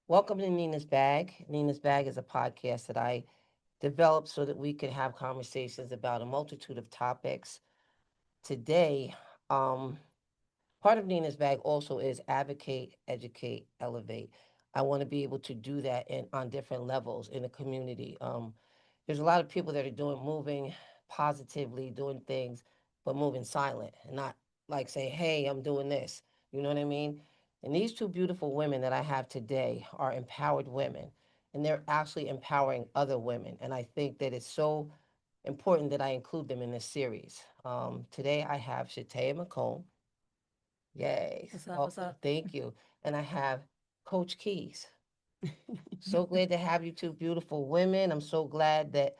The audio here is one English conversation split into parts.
Welcome to Nina's Bag. Nina's Bag is a podcast that I developed so that we could have conversations about a multitude of topics. Today, um, part of Nina's Bag also is advocate, educate, elevate. I want to be able to do that on different levels in the community. There's a lot of people that are moving positively, doing things, but moving silent and not like saying, hey, I'm doing this. You know what I mean? And these two beautiful women that I have today are empowered women, and they're actually empowering other women. And I think that it's so important that I include them in this series. Today I have Shataya McComb. Yay. What's up? What's Welcome. up? Thank you. And I have Coach Keys. So glad to have you two beautiful women. I'm so glad that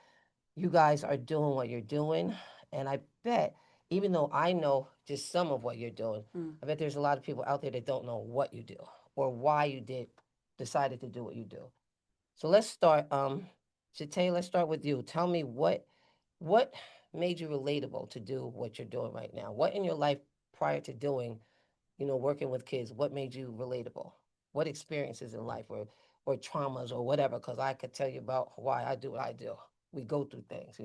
you guys are doing what you're doing. And I bet, even though I know just some of what you're doing, Mm. I bet there's a lot of people out there that don't know what you do or why you decided to do what you do. So let's start. Shatay, let's start with you. Tell me what made you relatable to do what you're doing right now? What in your life prior to doing, working with kids, what made you relatable? What experiences in life or traumas or whatever? Because I could tell you about why I do what I do. We go through things.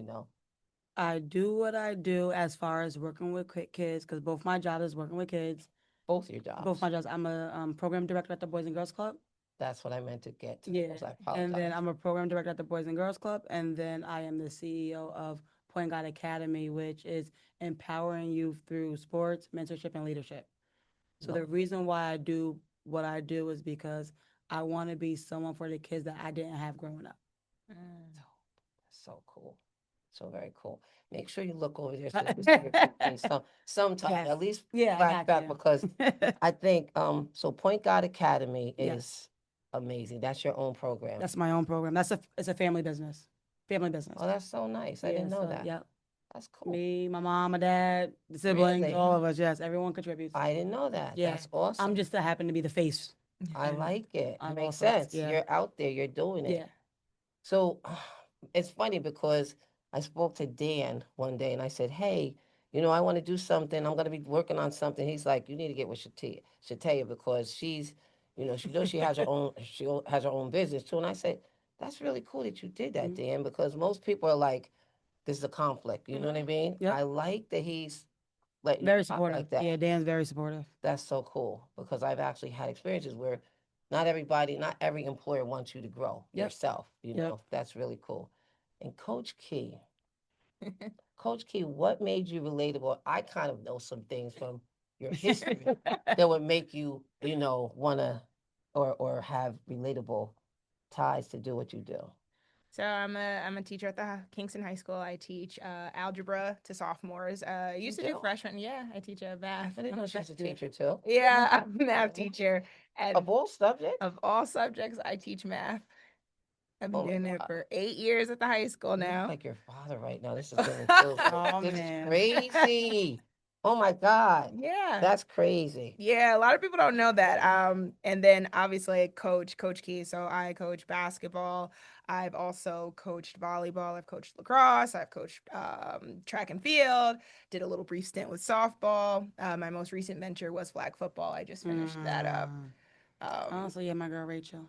I do what I do as far as working with kids because both my jobs is working with kids. Both your Both jobs. my jobs. I'm a program director at the Boys and Girls Club. That's what I meant to get to. Yeah, I and then apologize. I'm a program director at the Boys and Girls Club, and then I am the CEO of Point God Academy, which is empowering youth through sports, mentorship, and leadership. So No. the reason why I do what I do is because I want to be someone for the kids that I didn't have growing up. So, so cool. So very cool. Make sure you look over there so they can see your picture sometime. Yes. At least Yeah, I got flashback you. because I think so Point God Academy Yes. is amazing. That's your own program. That's my own program. It's a family business. Family business. Oh, that's so nice. I Yeah, didn't know so that. yep. That's cool. Me, my mom, my dad, the siblings, Really? all of us, yes. Everyone contributes. I didn't know that. Yeah. That's I'm awesome. just happen to be the face I like it. It on makes both ends. sense. Yeah. You're out there, you're doing it. Yeah. So it's funny because I spoke to Dan one day and I said, hey, I want to do something. I'm going to be working on something. He's like, you need to get with Shataya because she knows she has her own business too. And I said, that's really cool that you did that, Mhm. Dan, because most people are like, this is a conflict. You know what I mean? Yep. I like that he's letting you Very talk supportive. like that. Yeah, Dan's very supportive. That's so cool because I've actually had experiences where not every employer wants you to grow Yep. yourself. Yep. That's really cool. And Coach Key, what made you relatable? I kind of know some things from your history that would make you, want to or have relatable ties to do what you do. So I'm a teacher at the Kingston High School. I teach algebra to sophomores. I You used to do do? freshmen. Yeah, I teach math. I didn't I'm know a she was a yeah. teacher too. Yeah, I'm a math Mhm. teacher, Of and all subjects? of all subjects, I teach math. I've been Oh my doing it God. for 8 years at the high school You look now. like your father right now. This is getting so good. Oh This is man. crazy. Oh my God. Yeah. That's crazy. Yeah, a lot of people don't know that. And then obviously Coach Key. So I coach basketball. I've also coached volleyball. I've coached lacrosse. I've coached track and field. Did a little brief stint with softball. My most recent venture was flag football. I just finished that up. Mm. Oh, Um, so yeah, my girl Rachel.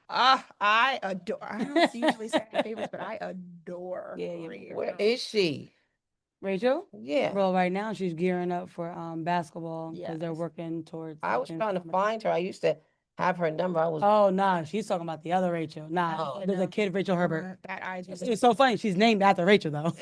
I adore. I don't usually say I have favorites, but I adore Yeah, yeah, my girl Where Rachel. Rachel. is she? Rachel? Yeah. Well, right now she's gearing up for basketball because they're Yes. working towards I was like in trying to summertime. find her. I used to have her number. I was, Oh nah, she's talking about the other Rachel. Nah, oh, there's a No, kid Rachel Herbert. that I just It's so funny. She's named after Rachel though.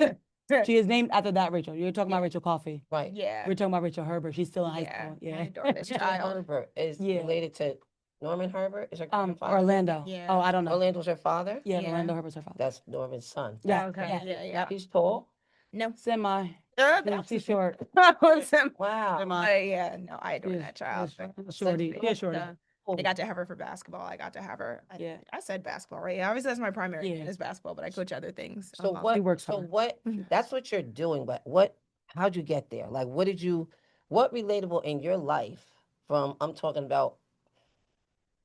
She is named after that Rachel. You're talking yeah, about Rachel Coffee. right. yeah, We're talking about Rachel Herbert. She's still in high yeah. school. I Yeah. adore this Rachel child. Herbert is Yeah. related to Norman Herbert. Is her grandfather maybe? Orlando. Oh, Yeah. I don't know. Orlando's her father? Yeah, Yeah. Orlando Herbert's her father. That's Norman's son. Yeah. Okay. Yeah. Yeah. Yeah. Yep. He's tall. No. Semi. That's She's short. awesome. Wow. Semi. Yeah. No, I adore Yes. that Yes. child. That's Shorty. so Yeah, shorty. I cool. got to have her for basketball. I got to have her. Yeah. I said basketball, right? Yeah, obviously that's my primary Yeah. main is basketball, but I coach other things. So She what, works so hard. what, that's what you're doing, but how'd you get there? Like, what relatable in your life I'm talking about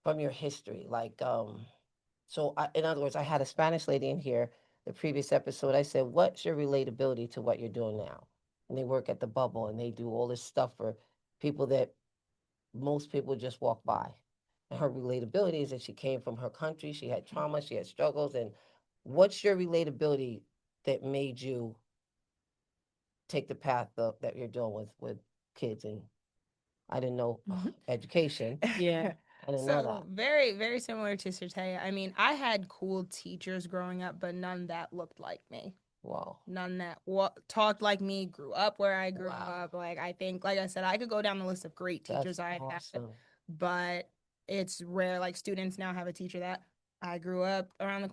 from your history? Like, in other words, I had a Spanish lady in here the previous episode. I said, what's your relatability to what you're doing now? And they work at the bubble and they do all this stuff for people that most people just walk by. And her relatability is that she came from her country, she had trauma, she had struggles. And what's your relatability that made you take the path that you're doing with kids? And I didn't know education. Yeah. I didn't know So that. very, very similar to Shataya. I mean, I had cool teachers growing up, but none that looked like me. Wow. None that talked like me, grew up where I grew Wow. up. Like I think, like I said, I could go down the list of great teachers That's I had, awesome. but it's rare. Like students now have a teacher that I grew up around the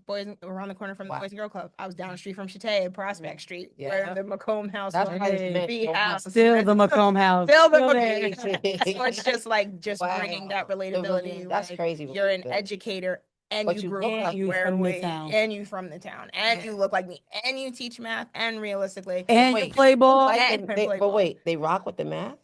corner from the Wow. Boys and Girl Club. I was down the street from Shataya, Prospect Street, Yeah. where the Macomb House That's was. why it's Hey, meant The so much. house. still the Macomb house. Still the Still there. Macomb. So it's just like bringing that Wow. relatability. That's Like crazy. you're an relatability. educator and But you you grew look up like You where from the we town. and you from the town and you look like me and you teach math and realistically And you wait, play ball. like and they, play but ball. wait, they rock with the math?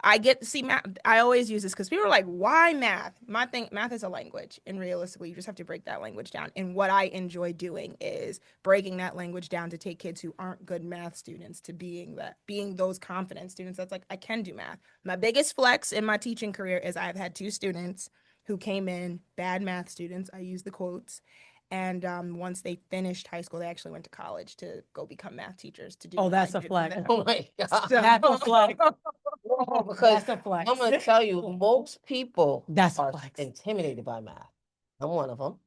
I get to see math. I always use this because people are like, "Why math?" My thing, math is a language, and realistically, you just have to break that language down. And what I enjoy doing is breaking that language down to take kids who aren't good math students to being those confident students. That's like I can do math. My biggest flex in my teaching career is I've had two students who came in bad math students. I use the quotes. And once they finished high school, they actually went to college to go become math teachers to do Oh, what I that's a did. flex. Oh my God. So, That's a flex. No, because That's a flex. I'm going to tell you, most people That's a are flex. intimidated by math. I'm one of them.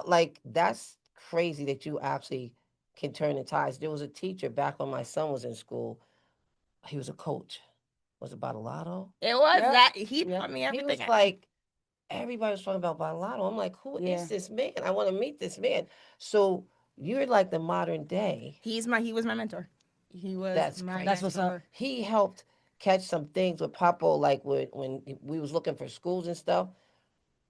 Like, that's crazy that you actually can turn the tides. There was a teacher back when my son was in school. He was a coach. Was it Badalato? it was Yep. that he Yep. taught me He everything. was like, everybody was talking about Badalato. I'm like, who Yeah. is this man? I want to meet this man. So you're like the modern day. He was my mentor. He was That's my That's what's mentor. up. He helped catch some things with Papo, like when we was looking for schools and stuff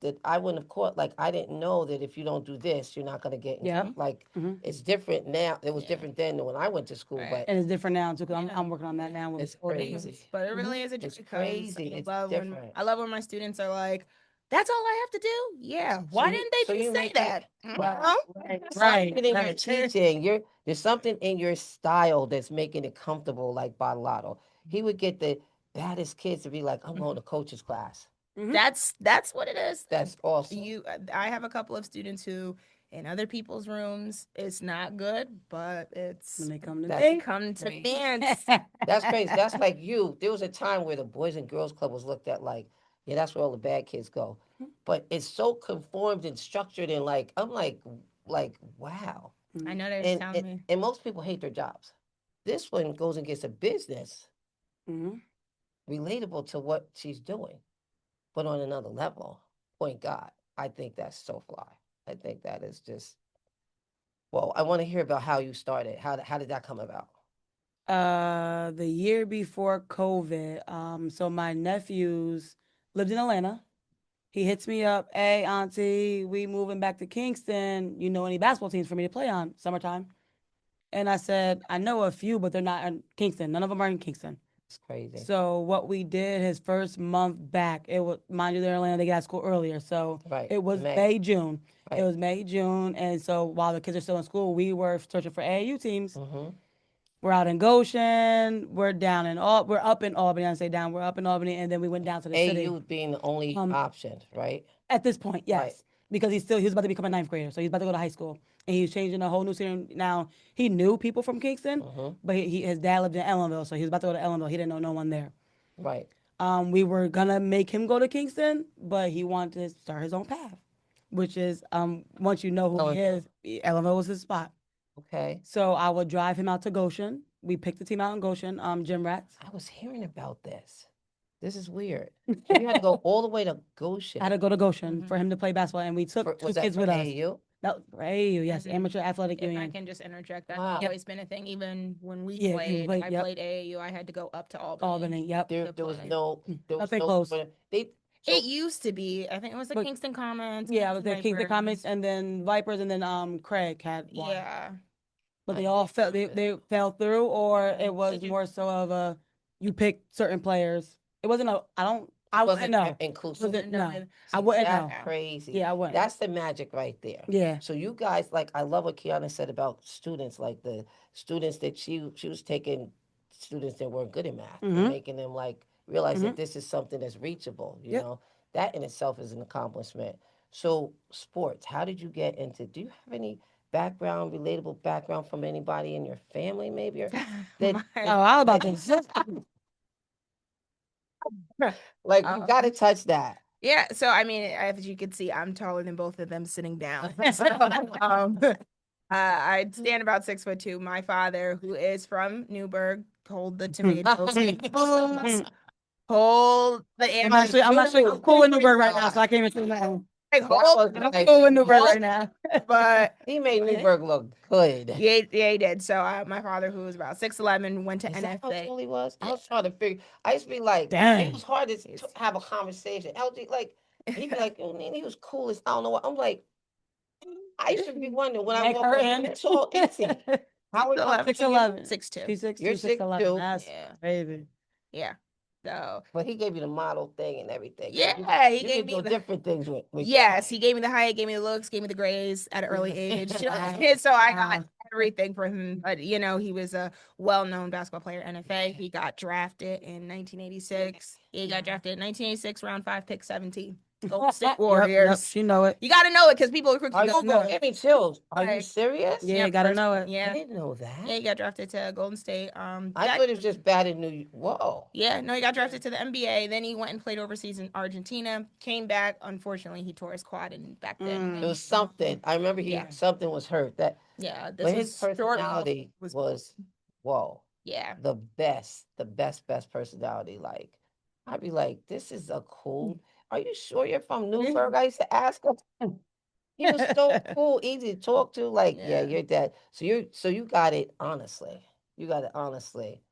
that I wouldn't have caught. Like I didn't know that if you don't do this, you're not gonna get in. Yep. Like Mhm. it's different now. It was Yeah. different then than when I went to school, Right. but And it's different now too. Cause Yeah. I'm working on that now with it's older crazy. kids. But it really Mhm. is a joy It's because crazy. It's different. I love when my students are like, "That's all I have to do." Yeah. Why didn't they So just you say make that? it Well, Right. something in your Right. teaching. There's something in your style that's making it comfortable, like Badalato. He would get the baddest kids to be like, I'm going to coach's class. Mhm. that's what it is. That's awesome. I have a couple of students who in other people's rooms it's not good, but When it's they come to That's me. come to crazy. me and That's crazy. That's like you. There was a time where the Boys and Girls Club was looked at like, yeah, that's where all the bad kids go. But it's so conformed and structured and like I'm like wow. I know they're just And telling and, me. and most people hate their jobs. This one goes and gets a business Mhm. relatable to what she's doing, but on another level. Point God, I think that's so fly. I think that is just well. I want to hear about how you started. How did that come about? The year before COVID, so my nephews lived in Atlanta. He hits me up, hey auntie, we moving back to Kingston. You know any basketball teams for me to play on summertime? And I said, I know a few, but they're not in Kingston. None of them are in Kingston. It's crazy. So what we did his first month back, it was mind you they're in Atlanta, they got out of school earlier. So Right. it was May. May, June. It Right. was May, June. And so while the kids are still in school, we were searching for AAU teams. Mm-hmm. We're out in Goshen. We're up in Albany. I say down. We're up in Albany, and then we went down to the city. AU being the only Um, option, right? At this point, Right. yes, because he was about to become a ninth grader, so he's about to go to high school, and he's changing a whole new city. Now he knew people from Kingston, Mm-hmm. but his dad lived in Ellenville, so he was about to go to Ellenville. He didn't know no one there. Right. We were gonna make him go to Kingston, but he wanted to start his own path, which is once you know who he is, Ellenville was his spot. Okay. So I would drive him out to Goshen. We picked the team out in Goshen, Gym Rats. I was hearing about this. This is weird. So you had to go all the way to Goshen. I had to go to Goshen for him to play basketball, and we took two Was that kids for with us. AAU? That AAU, yes, Mhm. Amateur Athletic If I Union. can just interject, that's Wow. always been a thing. Even when we Yeah, you played, played, I yep. played AAU. I had to go up to Albany. Albany, yep. There was play. Nothing close. They It used to be. I think it was the But- Kingston Commons. Yeah, I was there, Kingston Vipers. Comics, and then Vipers, and then Craig had one. Yeah. But I they all did fell. see They fell through, or Yeah. it was Did you- more so of a you pick certain players. It wasn't a. I wouldn't wasn't know. inclusive. Was it? No, No, it- I See, wouldn't that's know. crazy. Yeah, I wouldn't. That's the magic right there. Yeah. So you guys, like, I love what Kiana said about students, like the students that she was taking students that weren't good in math and Mhm. making them like realize that Mhm. this is something that's reachable. You Yep. know, that in itself is an accomplishment. So sports, how did you get into? Do you have any background, relatable background from anybody in your family, maybe, or that, My- Oh, I was about to say. like you got to touch that? Yeah, so I mean, as you can see, I'm taller than both of them sitting down. So, I stand about 6'2". My father, who is from Newburgh, hold the tomatoes. Hold the I'm actually cool in Newburgh right now, so I can't even say nothing. hold Like, Cool in Newburgh right now. but he made Newburgh look good. yeah, he did. So my father, who was about 6'11", went to Is that how NFA. tall he was? I was trying to figure. I used to be like, it Dang. was hard to have a conversation. LG, like, he'd be like, oh, Nene, he was cool as I don't know what. I'm like, I used to be wondering when I Make walk her up, in. how tall is he? How are 6'11". 6'2". She's 6'2", You're 6'11". 6'2". That's Yeah. crazy. Yeah. So But he gave you the model thing and everything. yeah, he You gave could me do the different things with yes, he gave me the height, gave me the looks, gave me the grades at an early age. So I got everything from him. But he was a well-known basketball player, NFA. He got drafted in 1986. He got drafted in 1986, round 5, pick 17. Golden State Warriors. Yep, she know it. You got to know it because people are quick to Are you, Google. give me chills. Are you Like, serious? Yeah, gotta know it. I Yeah. didn't know that. Yeah, he got drafted to Golden State. I thought it was just bad in New York. Whoa. Yeah, no, he got drafted to the NBA. Then he went and played overseas in Argentina. Came back. Unfortunately, he tore his quad, and back then It was something. I remember something was hurt. That yeah, this but was his personality was whoa. yeah. The best personality. Like I'd be like, this is a cool. Are you sure you're from Newburgh? I used to ask him. He was so cool, easy to talk to. Like, yeah, Yeah. you're dead. So you got it honestly. You got it honestly.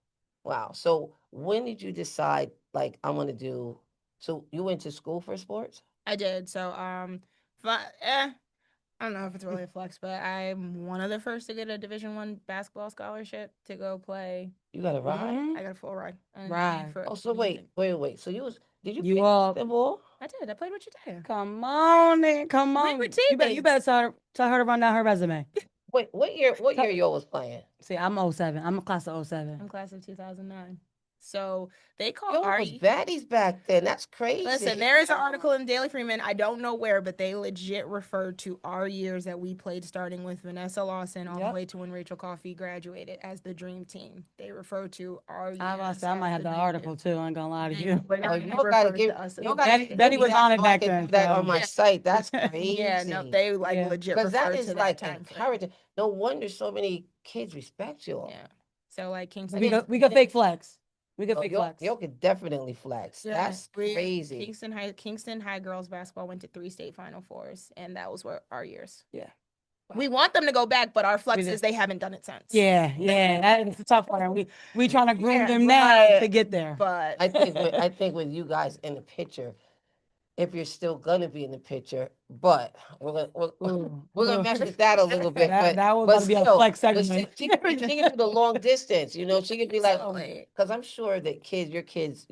Wow. So when did you decide like I'm gonna do? So you went to school for sports? I did. So I don't know if it's really a flex, but I'm one of the first to get a Division 1 basketball scholarship to go play. You got a ride? I got a full ride. Right. Oh, so wait. So did you You play all basketball? I did. I played with your dad. come on then, come We on. were You better tell her to run down her resume. Wait, what year you was playing? See, I'm 07. I'm a class of 07. I'm class of 2009. So they call Yo, it was RE. baddies back then. That's crazy. Listen, there is an article in Daily Freeman. I don't know where, but they legit referred to our years that we played, starting with Vanessa Lawson all the way to when Rachel Coffey graduated, as the dream team. They refer to our years. I might have the article too. I ain't gonna lie to you. Oh, you gotta give. Betty was on it back then. That So. on my site. That's crazy. Yeah, no, they legit because that refer is to like that time frame. encouraging. No wonder so many kids respect you all. Yeah. So like Kingston, we could fake flex. We could fake flex. You could definitely flex. Yeah, That's crazy. Kingston High girls basketball went to 3 state Final Fours, and that was what our years. Yeah. We want them to go back, but our flex is they haven't done it since. Yeah, that is the tough part. We trying to groom them now to get there. But I think with you guys in the picture, if you're still gonna be in the picture, but we're gonna mess with that a little bit. That was but gonna be a flex segment. She can do the long distance, She could be like, because I'm sure that your kids,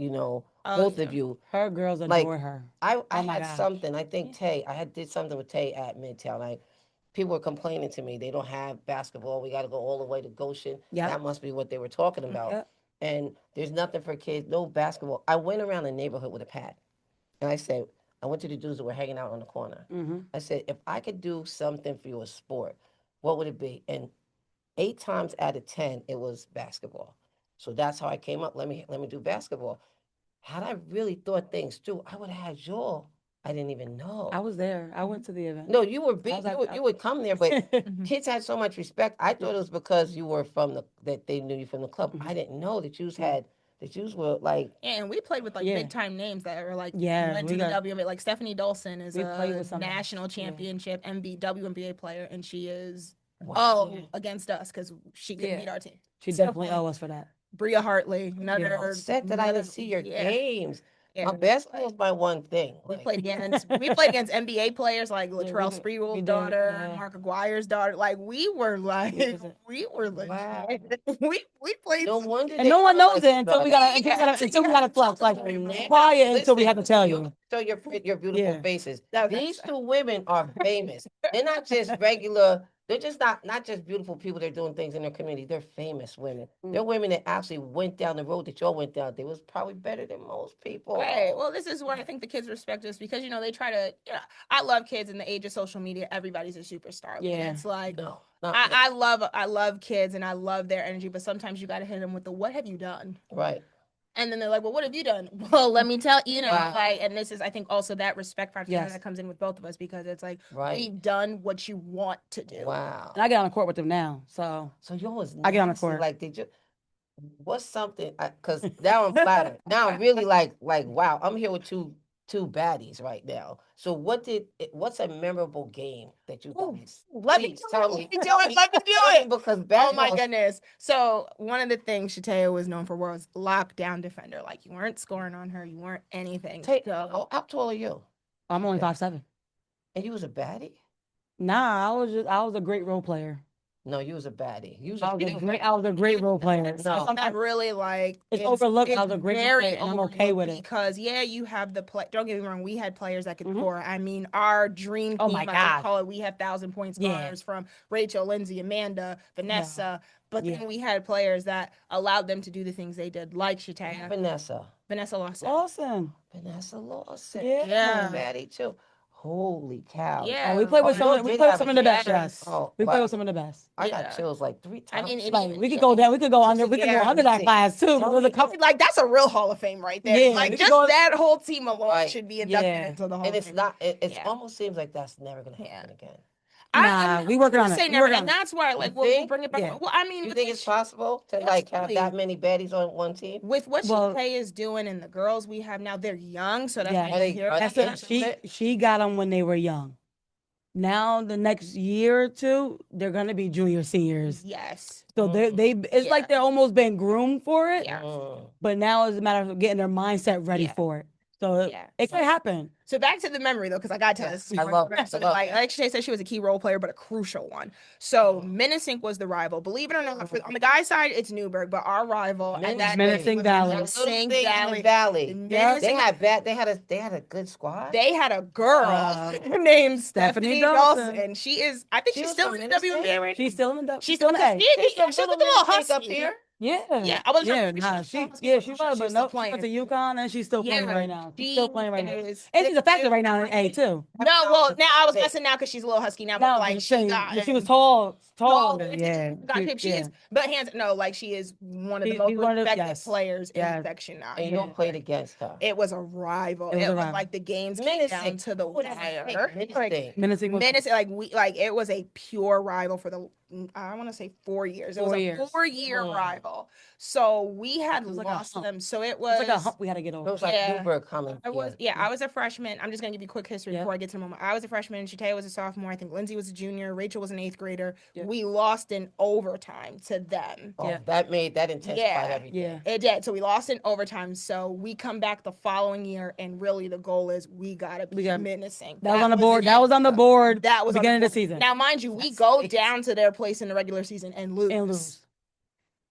both of you, her girls adore her. I had something. I think I did something with Tay at Midtown. People were complaining to me they don't have basketball. We got to go all the way to Goshen. That must be what they were talking about. Yep. And there's nothing for kids, no basketball. I went around the neighborhood with a pad. And I said, I went to the dudes that were hanging out on the corner. I said, if I could do something for you, a sport, what would it be? And 8 times out of 10, it was basketball. So that's how I came up. Let me do basketball. Had I really thought things through, I would have had y'all. I didn't even know. I was there. I went to the event. No, you were big. You would come there, but kids had so much respect. I thought it was because you were that they knew you from the club. I didn't know that you were like. Yeah, and we played with big time names that were like went to the WNBA. Like Stephanie Dolson is a national championship WNBA player, and she is against us because she couldn't beat our team. She definitely owe us for that. Bria Hartley, another said that I didn't see your games. Yeah. Basketball is my one thing. We played against NBA players like Latrell Sprewell's daughter, Mark Aguirre's daughter. Like we were legit. Wow. we played. No wonder. And no one knows it until we got a flex. Like quiet until we have to tell you. Show your beautiful faces. These 2 women are famous. They're not just regular They're just not just beautiful people. They're doing things in their community. They're famous women. Mm. They're women that actually went down the road that y'all went down. They was probably better than most people. Right. Well, this is where I think the kids respect us because they try to. I love kids in the age of social media. Everybody's a superstar. Yeah. And it's like No, I love kids and I love their energy, but sometimes you got to hit them with the "What have you done?" right. And then they're like, "Well, what have you done?" Well, let me tell Wow. like, and this is I think also that respect factor Yes. that comes in with both of us because it's like Right. we've done what you want to do. Wow. And I get on the court with them now, so So y'all was I get on the nasty. court. Like, did you? What's something? Because now I'm flattered. Now I'm really like wow. I'm here with two baddies right now. So what's a memorable game that you Ooh, guys? let me Please tell me. Let me do it. Because Oh my basketball- goodness. So one of the things Shataya was known for was lockdown defender. Like you weren't scoring on her, you weren't anything. So how tall are you? I'm only Okay. 5'7". And you was a baddie? Nah, I was a great role player. No, you was a baddie. You was I was a great role player. No. I'm not really like It's overlooked. I was a great very player, and I'm okay with it. because you have the play. Don't get me wrong, we had players that could Mhm. score. I mean, our dream Oh team, my I God. call it. We have 1,000-point Yeah. scorers from Rachel, Lindsay, Amanda, Vanessa. But Yeah. then we had players that allowed them to do the things they did, like Shataya, Vanessa. Lawson. Awesome. Vanessa Lawson. Yeah. Yeah. Baddie too. Holy cow. Yeah. Oh, we play with y'all some. We did play with have some a of the best. chance. Yes. Oh, We play wow. with some of the best. I Yeah. got chills like 3 I times. mean, and Like even we could go down. We could go under. We could go Yeah. under that class too. Tell There's a me- couple. like that's a real Hall of Fame right there. Yeah, Like we could just go- that whole team alone Right. should be inducted Yeah. into the Hall and of it's Fame. not. It Yeah. almost seems like that's never gonna Yeah. happen again. Nah, we working on it. Say We never, working and on it. that's why, like, You we'll think? bring it back. Yeah. Well, I mean, You think it's possible to like have Absolutely. that many baddies on one team? with what Well- Shataya is doing and the girls we have now, they're young, so that's Yeah. why Are they- you hear- are That's they it. into She got them when they were young. Now the next year or two, they're gonna be junior seniors. Yes. So they it's Yeah. like they're almost been groomed for it. Yeah. But now it's a matter of getting their mindset ready Yeah. for it. So Yeah. it could happen. So back to the memory though, because I gotta tell Yes, this. I love it. So I love like Shataya said, she was a key role player, but a crucial one. So Menacing was the rival. Believe it or not, on the guy's side, it's Newburgh, but our rival at that Menacing was Valley. Menacing Little thing in Valley. the valley. Menacing- They had bad. They had a good squad. They had a girl named Stephanie Stephanie Dawson, Dawson. and she is. I think She she's was still from in the Menacing? WNBA right now. She's still in the She's still still in the she's She's a little little Menacing up husky. here. Yeah, I wasn't Yeah, sure. nah, She was she was, still but no, she playing. went to UConn and she's still playing Yeah, right now. She's she still playing right now. is- And she's a factor right now in A too. No, well, now I was messing now because she's a little husky now, but Now, like I'm she saying, got. she was tall. Yeah, she is. But hands, no, like she is one of the most She's one of the- respected yes. players in Yes. Section 9. And you don't played against her. It was a rival. It was a rival. like the games came Menacing. down to the Who doesn't wire. hate Like, Menacing? Menacing was Menace, like it was a pure rival for the I want to say 4 years. It was 4 a years. 4-year rival. So we had was like a lost hump. them. So it It's was like a hump we had to get It over. was like Yeah. Newburgh coming. I was I was a freshman. I'm just gonna give you a quick history Yeah. before I get to the moment. I was a freshman. Shataya was a sophomore. I think Lindsay was a junior. Rachel was an 8th grader. Yeah. We lost in overtime to them. Oh, Yeah. that intensified Yeah. everything. Yeah. It did. So we lost in overtime. So we come back the following year, and really the goal is we gotta be menacing. That was on the board. That was on the board. That was on beginning the of the season. Now, mind you, we That's go crazy. down to their place in the regular season and lose.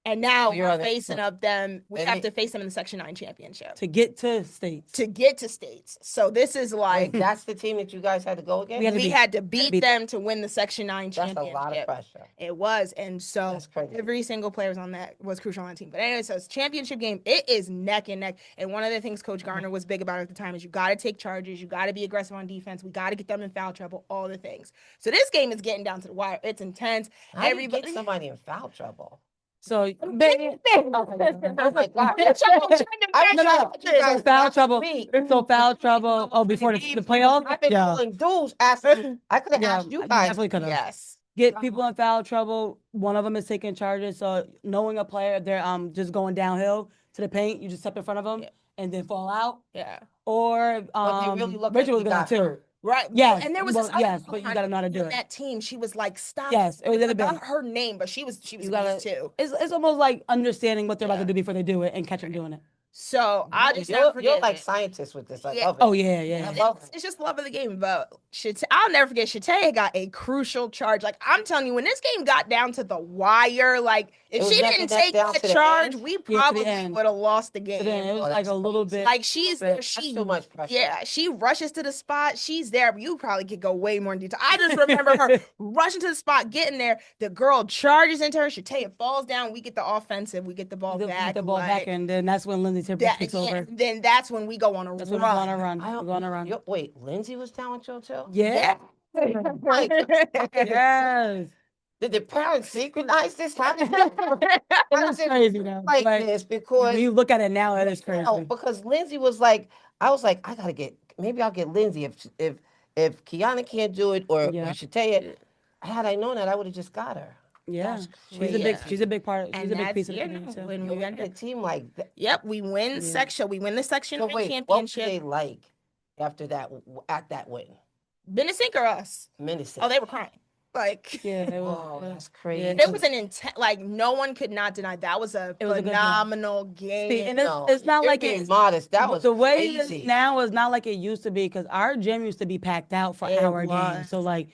And now You're we're on the- facing up them. We And have it- to face them in the Section 9 championship to get to states. to get to states. So this is Wait, like that's the team that you guys had to go against. we had to beat them to win the Section 9 That's championship. a lot of pressure. It was, and so That's crazy. every single player was on that was crucial on the team. But anyway, so it's championship game. It is neck and neck. And one of the things Coach Garner was big about at the time is you got to take charges, you got to be aggressive on defense, we got to get them in foul trouble, all the things. So this game is getting down to the wire. It's intense. How do you get somebody in foul trouble? So, Oh my God. So foul trouble. So foul trouble. Oh, before the playoff. I've been calling dudes asking. I could have asked you guys. Definitely could have. Yes. Get people in foul trouble. One of them is taking charges. So knowing a player, if they're just going downhill to the paint, you just step in front of them and then fall out. Yeah. Or But they really look Rachel like was he going got too. hurt. Right. Yes. And there was well, this other yes, girl but you got to know how to do on it. that team. She was like, stop. Yes, it was a little I bit. forgot her name, but she was You gotta, too. it's almost like understanding what they're about to do before they do it and catch them doing it. So I'll just you're, never forget. you're like scientists with this. I Yeah. love it. Oh yeah, yeah. I love it. It's just love of the game. But I'll never forget, Shataya got a crucial charge. Like, I'm telling you, when this game got down to the wire, like, if It was she neck didn't and neck take down that to the charge, end? we Yeah, to the probably end. would have lost the So then game. it was Oh, like a that's little crazy. bit. Like, she's But That's she too much pressure. yeah, she rushes to the spot. She's there. You probably could go way more in detail. I just remember her rushing to the spot, getting there. The girl charges into her. Shataya falls down. We get the offensive. We get the ball back. Get the ball back, and then that's when Lindsay Tipper takes over. Then that's when we go on a That's run. when we go on a run. I We go on a run. Wait, Lindsay was down with you too? Yeah. Yes. Did the parents synchronize this? How did It is crazy though. like But this? Because when you look at it now, it is crazy. no, because Lindsay was like, I was like, maybe I'll get Lindsay if Keyana can't do it or Yeah. Shataya. Had I known that, I would have just got her. Yeah. That's She's a big crazy. she's a big part. She's And a big that's, piece of the you game know, too. when You we know, end a up, team like that. yep, we win Yeah. section. We win the section So wait, what were championship. they like after that? At that win, Benessink or us? Menacing. Oh, they were crying. Like, Yeah, it was. Whoa, that's crazy. Yeah. there was an intent. Like, no one could not deny that was a It was a good game. phenomenal game. See, and No, it's not you're like being it's modest. That was the way it crazy. is now is not like it used to be because our gym used to be packed out for It our was. games. So like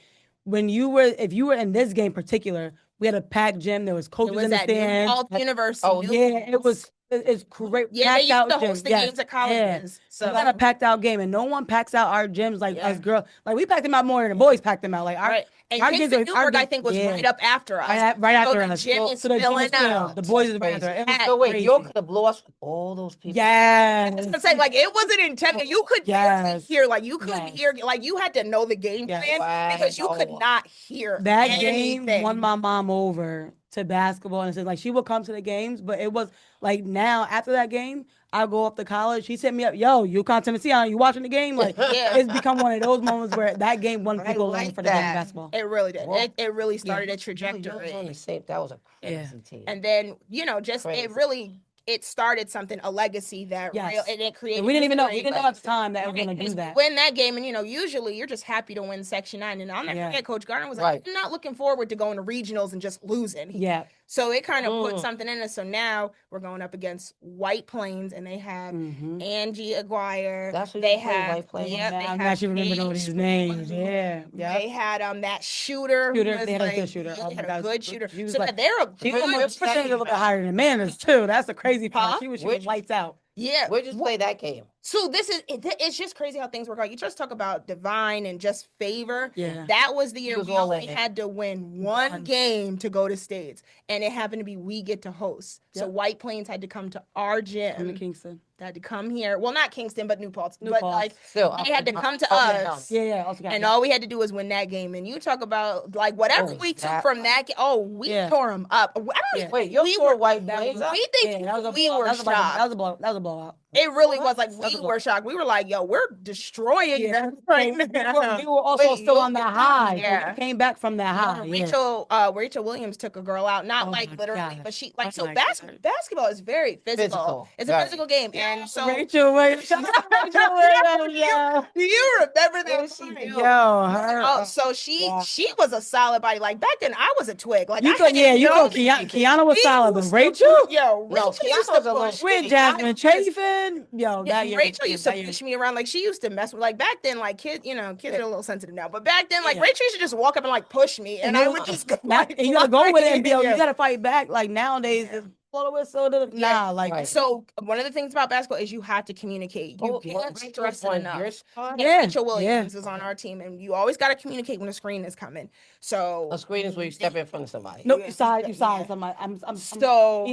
if you were in this game particular, we had a packed gym. There was It coaches was in the at New stands. Paltz University. Oh, Yeah, it was. It's great. Yeah, they packed used out to gym. host the Yes. games at Yeah. colleges. So So we got a packed out game, and no one packs out our gyms like Yeah. us girls. Like we packed them out more than the boys packed them out. Like our right. And our Kingston games are- our Newburgh, I games- think, was yeah. right up after us. right after the us. gym So is the gym filling is filled. out. The boys is right Crazy. after. It was So wait, crazy. you could have lost all those people. Yes. I was gonna say, like, it wasn't intended. You could Yes. hear, like, you couldn't Yes. hear, like, you had to know the game Yes. plan because you could Wow. not hear That anything. game won my mom over to basketball, and said like she would come to the games, but it was like now after that game, I go up to college. She sent me up, yo, UConn Tennessee, are you watching the game? Like Yeah. it's become one of those moments where that game won I people over like for the game of that. basketball. It really did. Well, It really started a You trajectory. was on the same. That was a Yeah. crazy team. And then, just Crazy. it really started something, a legacy that Yes. and it created. And we didn't even know. We history, didn't know but- at the time that it was Right, going to do 'cause that. win that game, and usually you're just happy to win Section 9. And I'll never Yeah. forget, Coach Gardner was like, Right. I'm not looking forward to going to regionals and just losing. Yeah. So it kind of put Mm. something in us. So now we're going up against White Plains, and they have Mm-hmm. Angie Aguirre. That's who they you play, have White Plains? Yep, they I'm have actually remembering all these Paige. names. Yeah. Yeah. They had that shooter. who Shooter, was they had a like, good shooter. yeah, Oh they my had God. a good shooter. She was So like- they're a She good almost team. a little bit higher than Amanda's too. That's the crazy part. Huh? She was Which- lights out. yeah. Where'd you play that game? So this is it's just crazy how things work out. You just talk about divine and just favor. Yeah. That was the year was we all only in it. had to win one One. game to go to states, and it happened to be we get to host. So Yep. White Plains had to come to our In gym. Kingston. They had to come here. Well, not Kingston, but New Paltz. New But Paltz. like Still, they had to come to up and us. down. Yeah. Also got And all we had to do was win that game. And you talk about like whatever Oh, we took that- from that game. Oh, we Yeah. tore them up. I don't Yeah. even, Wait, you we tore were- White that Plains was- up? we think Yeah, that was a we blowout. were That was shocked. that was a blowout. It really was What? like That's we a were shocked. We were like, yo, we're destroying Yeah. them right We now. were also Wait, still you- on that high. Yeah. We came back from that high. Yeah. Rachel Williams took a girl out, not Oh like my literally, God. but she Oh like so my God. basketball is very physical. Physical, It's a very. physical game, and so Rachel Williams. Rachel Williams, yo. do you remember that? Yes, she time? do. Yo, her. Oh, so she was a solid body. Like back then, I was a twig. Like You I thought, didn't yeah, you know thought anything. Kiana was We solid, but used to Rachel? push- Yo, No, Rachel used Kiana was to a little push With me. Jasmine I was- Chafin? Yo, Yeah, that year. Rachel used to that year. push me around. Like she used to mess with. Like back then, like kids are a little sensitive now. But back then, like Yeah. Rachel used to just walk up and like push me, and it I was- would just go. Not, Like, and you gotta go with it and be, yo, yeah. you gotta fight back. Like nowadays, it's blow the whistle. Nah, like, Right. So one of the things about basketball is you have to communicate. You Oh, can't Rachel stress it won enough. your squad? Yeah, Rachel Williams yeah. is on our team, and you always got to communicate when a screen is coming. So A screen is where you step in front of somebody. nope, Yeah. you side. Yeah. He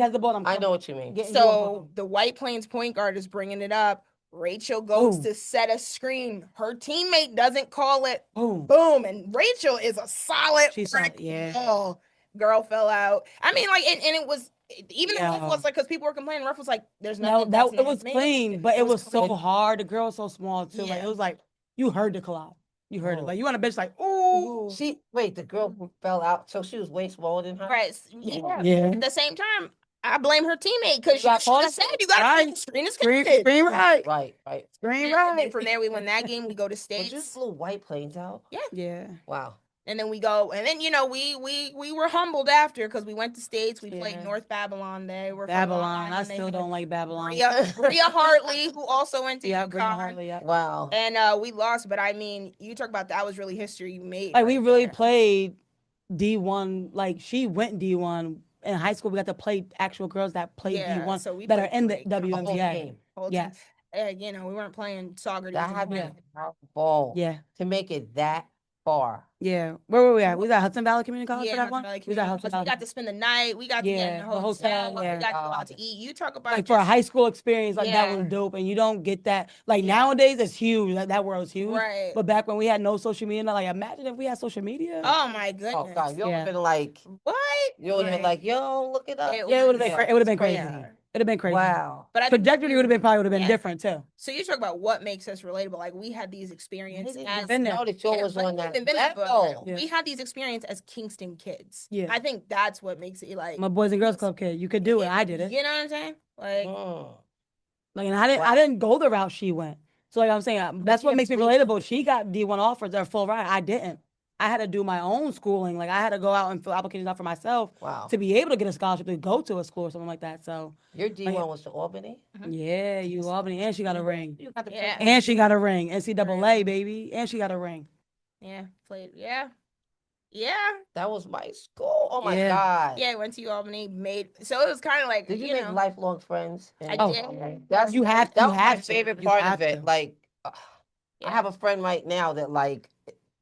has the ball. so I'm I know what you mean. getting so the White Plains point guard is bringing it up. Rachel goes Ooh. to set a screen. Her teammate doesn't call it. boom. Boom, and Rachel is a solid. She's brick solid, yeah. wall. Girl fell out. I mean, like, and it was even the ref Yeah. was like, because people were complaining. The ref was like, "There's No, nothing." that that's it was not made. clean, but it was so clean. hard. The girl was so small too. Like Yeah. it was like you heard the collide. You heard it. Oh. Like you on a bench, like ooh. The girl who fell out, so she was way smaller than her. Right. Yeah. Yeah. At the same time, I blame her teammate because she got should have caught. said you got Right. to screen is Screen, coming. screen right. Right. Screen And then right. from there, we win that game. We go to But you states. flew White Plains out. Yeah. Wow. And then we go, and then we were humbled after because we went to states. We played Yeah. North Babylon. They were from Babylon. Long I Island. They still had don't like Babylon. Bria Hartley, who also went to Yeah, Bria UConn. Hartley. Yeah. Wow. And we lost, but I mean, you talk about that was really history made. Like we right really there. played D1. Like she went D1 in high school. We got to play actual girls that played Yeah, D1 so we that are played in the great A whole WNBA. game. whole team. Yes. We weren't playing Saugerties. That had Yeah. been powerful Yeah. to make it that far. Yeah. Where were we at? We was at Hudson Valley Community College for Yeah, that Hudson one? Valley We was at Community Hudson College. We Valley. got to spend the night. We got to get in Yeah, the the hotel, hotel. yeah. We got to go out to eat. You talk about Like for a just high school experience, like that was Yeah. dope, and you don't get that. Like Yeah. nowadays, it's huge. That world's huge. Right. But back when we had no social media, like imagine if we had social media. Oh my Oh goodness. God, you would Yeah. have been like, What? you would have been like, yo, look it up. It Yeah, it would have been. Yeah, It would have been it's crazy. Yeah. It'd have been crazy. Wow. But I think Trajectory would have been Yeah. different too. So you talk about what makes us relatable. Like we had these experiences Didn't as been there. know that you was like, on that we've been there, but level. Yeah. we had these experiences as Kingston kids. Yeah. I think that's what makes it like I'm a Boys and Girls Club kid. You could do it. I did it. You know what I'm saying? Like Mm. Like, and I didn't go the route she went. So like I'm saying, that's what can't makes me believe- relatable. She got D1 offers or full ride. I didn't. I had to do my own schooling. Like I had to go out and fill applications out for myself Wow. to be able to get a scholarship to go to a school or something like that. So Your D1 was to Albany? yeah, you Albany, and she got a ring, You got to Yeah. and she got a ring, NCAA baby, and she got a ring. yeah, played yeah. That was my school. Oh my Yeah. God. Yeah, I went to Albany, so it was kind of like Did you make know, lifelong friends? I Oh. did. That's You have- that you was my have to. favorite You part have of it. to. Like, Yeah. I have a friend right now that like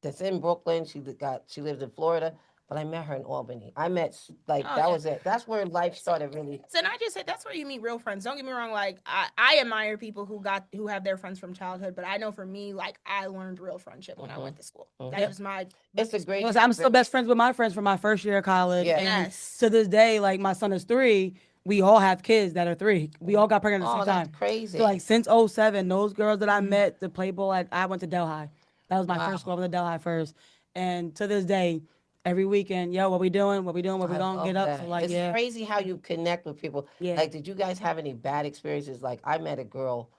that's in Brooklyn. She lives in Florida, but I met her in Albany. I met like Oh, that yeah. was it. That's where life started really. So and I just said that's where you meet real friends. Don't get me wrong. Like I admire people who have their friends from childhood, but I know for me, like I learned real friendship when I went to school. Mhm. That was my. It's a great. Because I'm still best friends with my friends from my first year of college. Yeah. And Yes. to this day, like my son is 3. We all have kids that are 3. We all got pregnant at the Oh, same that's time. crazy. So like since 07, those girls that I met, the Playboy, I went to Delhi. That was my Wow. first school. I went to Delhi first. And to this day, every weekend, yo, what we doing? What we doing? What we I going to love get up? that. So like, It's yeah. crazy how you connect with people. Yeah. Like, did you guys have any bad experiences? Like, I met a girl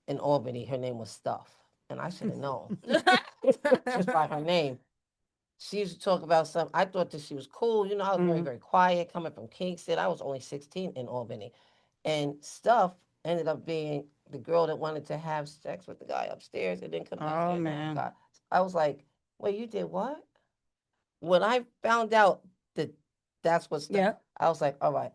in Albany. Her name was Stuff, and I should have known just by her name. She used to talk about something. I thought that she was cool. You know, I was very, Mhm. very quiet coming from Kingston. I was only 16 in Albany. And Stuff ended up being the girl that wanted to have sex with the guy upstairs and then come Oh, downstairs and have man. a guy. I was like, wait, you did what? When I found out that that's what Stuff, Yeah. I was like, all right.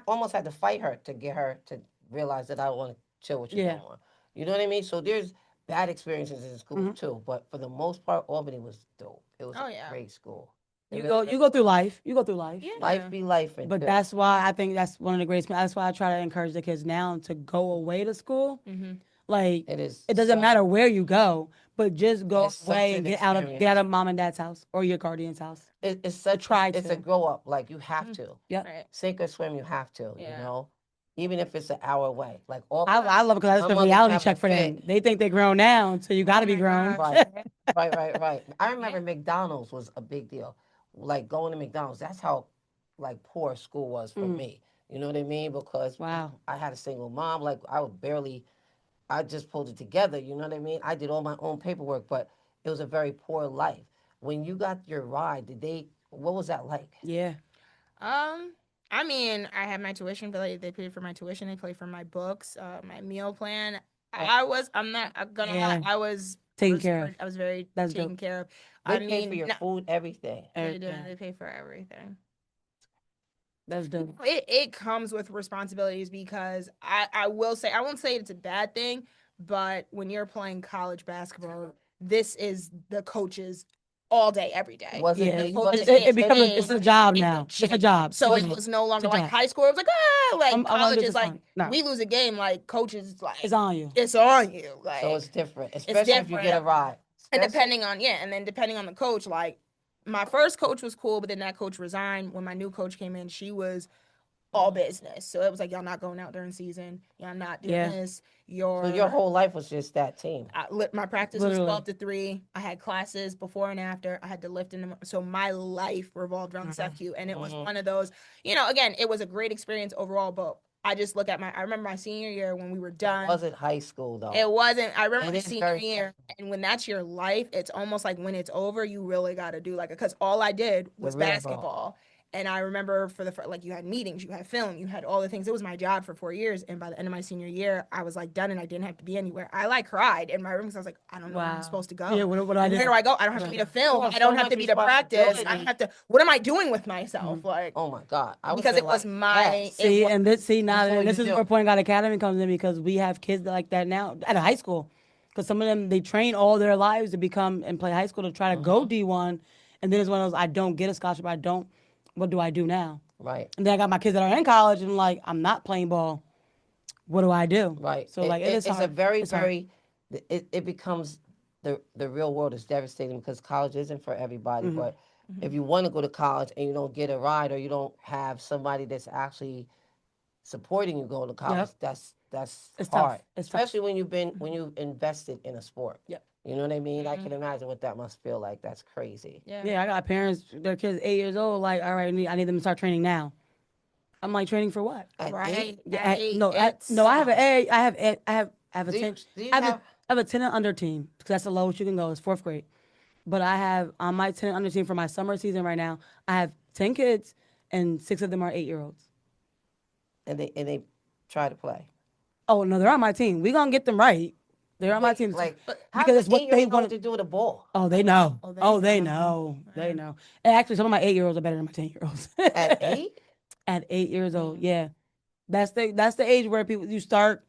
Almost had to fight her to get her to realize that I don't want to chill with you Yeah. no more. You know what I mean? So there's bad experiences in school Mhm. too, but for the most part, Albany was dope. It was Oh, a yeah. great school. It You really- go through life. You go through life. Yeah. life be life, But that's why I think that's one of the greatest. That's why I try to encourage the kids now to go away to school. Mm-hmm. Like it is. it doesn't such- matter where you go, but just go It's such away an and get experience. out of mom and dad's house or your guardian's house. It's such. try It's to. a grow up. Like you have to Yep. Right. sink or swim. You have to. You Yeah. know, even if it's an hour away. Like all. I love it because that's My the mother's reality having check a for them. fit. They think they're grown now, so you got to Oh be my grown. gosh. Right. I remember McDonald's was a big deal. Like going to McDonald's. That's how, like, poor school was for Mm. me. You know what I mean? Because Wow. I had a single mom. Like I was barely. I just pulled it together. You know what I mean? I did all my own paperwork, but it was a very poor life. When you got your ride, did they? What was that like? Yeah. I mean, I had my tuition, but they paid for my tuition. They paid for my books, my meal plan. I'm not gonna Yeah. lie. I was Taken care of. I was very That's taken dope. care of. They I pay mean, for your food, everything. they do. Everything. They pay for everything. That's dope. It comes with responsibilities because I will say I won't say it's a bad thing, but when you're playing college basketball, this is the coaches all day, every day. Was it? Yeah. the- Well, was It becomes it- it's a job it's a now. It's a job. So it Mhm. was no longer It's a like job. high school. It was like like I'm college this is is like fun. No. we lose a game, like coaches like It's on you. it's on you. Like So it's different, especially if you get a different. ride. and Especially- depending on and then depending on the coach, like my first coach was cool, but then that coach resigned. When my new coach came in, she was all business. So it was like y'all not going out during season, y'all not doing Yeah. this. So your whole life was just that team. My practice Literally. was 12 to 3. I had classes before and after. I had to lift in the so my life revolved around Mhm. SECU, and it was Mhm. one of those. Again, it was a great experience overall, but I just look at I remember my senior year when we were done. It wasn't high school though. It wasn't. I remember It my is senior very year, and when that's your life, it's almost like when it's over, you really got to do like, because all I did was real ball. basketball. And I remember for like, you had meetings, you had film, you had all the things. It was my job for 4 years. And by the end of my senior year, I was like done and I didn't have to be anywhere. I like cried in my room because I was like, I don't know where I'm supposed to go. Yeah, what do I do? Where do I go? I don't have to be to film. Oh, I don't so have much to be to practice. I responsibility. don't have to, what am I doing with myself? Like, Oh my God. I because it was like, my, yes. it See, was, and this, see now, That's all and this you is do. where Point Guard Academy comes in, because we have kids like that now at a high school. Because some of them, they train all their lives to become and play high school to try to go D1, and then it's one of those, I don't get a scholarship. I don't. What do I do now? Right. And then I got my kids that are in college, and like, I'm not playing ball. What do I do? Right. So like, it is it's hard. a very, It's hard. very, it becomes, the real world is devastating because college isn't for everybody. But if you want to go to college and you don't get a ride, or you don't have somebody that's actually supporting you going to college, Yep. that's It's hard. tough. It's tough. Especially when you've invested in a sport. Yep. You know what I mean? I can imagine what that must feel like. That's crazy. Yeah, I got parents, their kids 8 years old, like, all right, I need them to start training now. I'm like, training for what? At right. eight? At eight, No, it's- I have an A. I have a Do you- 10. do you I have, have- I have a 10 and under team because that's the lowest you can go. It's fourth grade. But I have on my 10 and under team for my summer season right now. I have 10 kids, and 6 of them are 8-year-olds. And they try to play. Oh no, they're on my team. We gonna get them right. They're on my Wait, team. like, how because does it's what they 8-year-old know want what to do with a ball Oh, they know. Oh, they Oh, they know. know. They know. And actually, some of my 8-year-olds are better than my 10-year-olds. at 8? At 8 years old, yeah. That's the age where you start.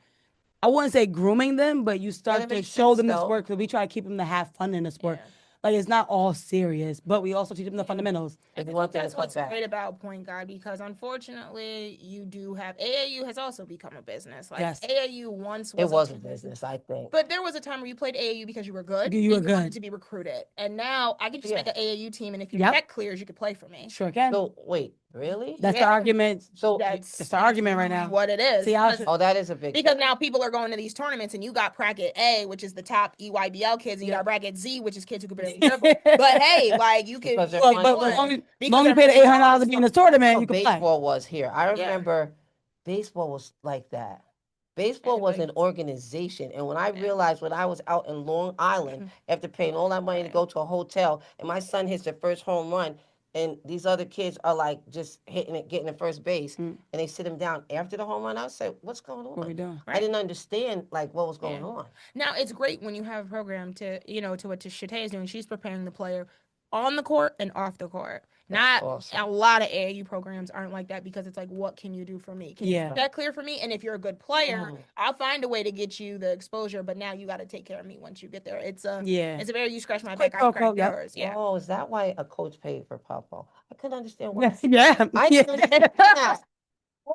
I wouldn't say grooming them, but you start it to makes show sense, them the though. sport, because we try to keep them to have fun in the sport. Yeah. Like, it's not all serious, but we also teach them the fundamentals. If you want them to That's come what's back. great about Point Guard, because unfortunately, you do have AAU has also become a business. Like, Yes. AAU once It was was a business, I think. but there was a time where you played AAU because you were good. You were and you wanted good. to be recruited, and now I can just make an AAU team, and if your Yep. check clears, you could play for me. Sure can. So wait, really? That's the Yeah. argument. So It's the argument right now. What it is. See, oh, that is a big. Because now people are going to these tournaments, and you got bracket A, which is the top EYBL kids, and you got bracket Z, which is kids who could barely dribble. But hey, like, you can. Because they're Look, fun but to as long play. as you pay the $800 to be in this tournament, you can play. Baseball was here. I remember baseball was like that. Baseball was an organization. And when I realized when I was out in Long Island, after paying all that money to go to a hotel, and my son hits the first home run, and these other kids are like just hitting it, getting to first base, and they sit him down after the home run, I said, what's going on? What we doing? I didn't understand like what was going on. Now it's great when you have a program to what Shataya is doing. She's preparing the player on the court and off the court. Not awesome. a lot of AAU programs aren't like that, because it's like, what can you do for me? Can you Yeah. make that clear for me? And if you're a good player, I'll find a way to get you the exposure. But now you got to take care of me once you get there. It's a Yeah. very, you scratch my Quick back, I scratch protocol, yep. yours. Yeah. Oh, is that why a coach paid for Papa? I couldn't understand why. Yeah. I didn't understand that.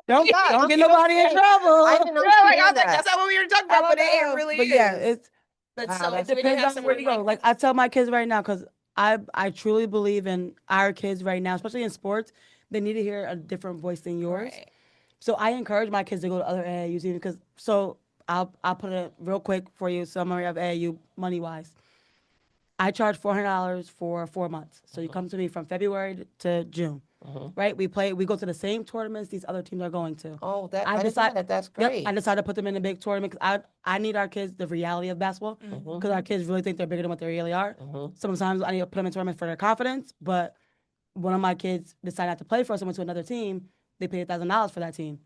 Don't I'm get nobody in saying, trouble. I didn't Yeah, like, understand that's that. not what we were talking about, but it really but is. yeah, it's But Wow, so that it's good to depends have on where someone you go. Like, I tell my kids right now, because I truly believe in our kids right now, especially in sports. They need to hear a different voice than yours. Right. So I encourage my kids to go to other AAUs, even because. So I'll put it real quick for you, summary of AAU money wise. I charge $400 for 4 months. So you come to me from February to June, right? We go to the same tournaments these other teams are going to. Oh, that I didn't know that. That's great. Yep, I decided to put them in a big tournament because I need our kids the reality of basketball, because our kids really think they're bigger than what they really are. Sometimes I need to put them in tournaments for their confidence, but one of my kids decided not to play for us and went to another team. They paid $1,000 for that team,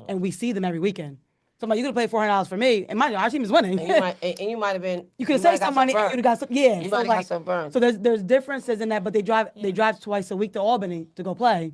and we see them every weekend. So I'm like, you could play $400 for me, and mind you, our team is winning. And you might have been. You could have saved some money. And you got some, yeah. You so might have got some burn. So there's differences in that, but they drive twice a week to Albany to go play.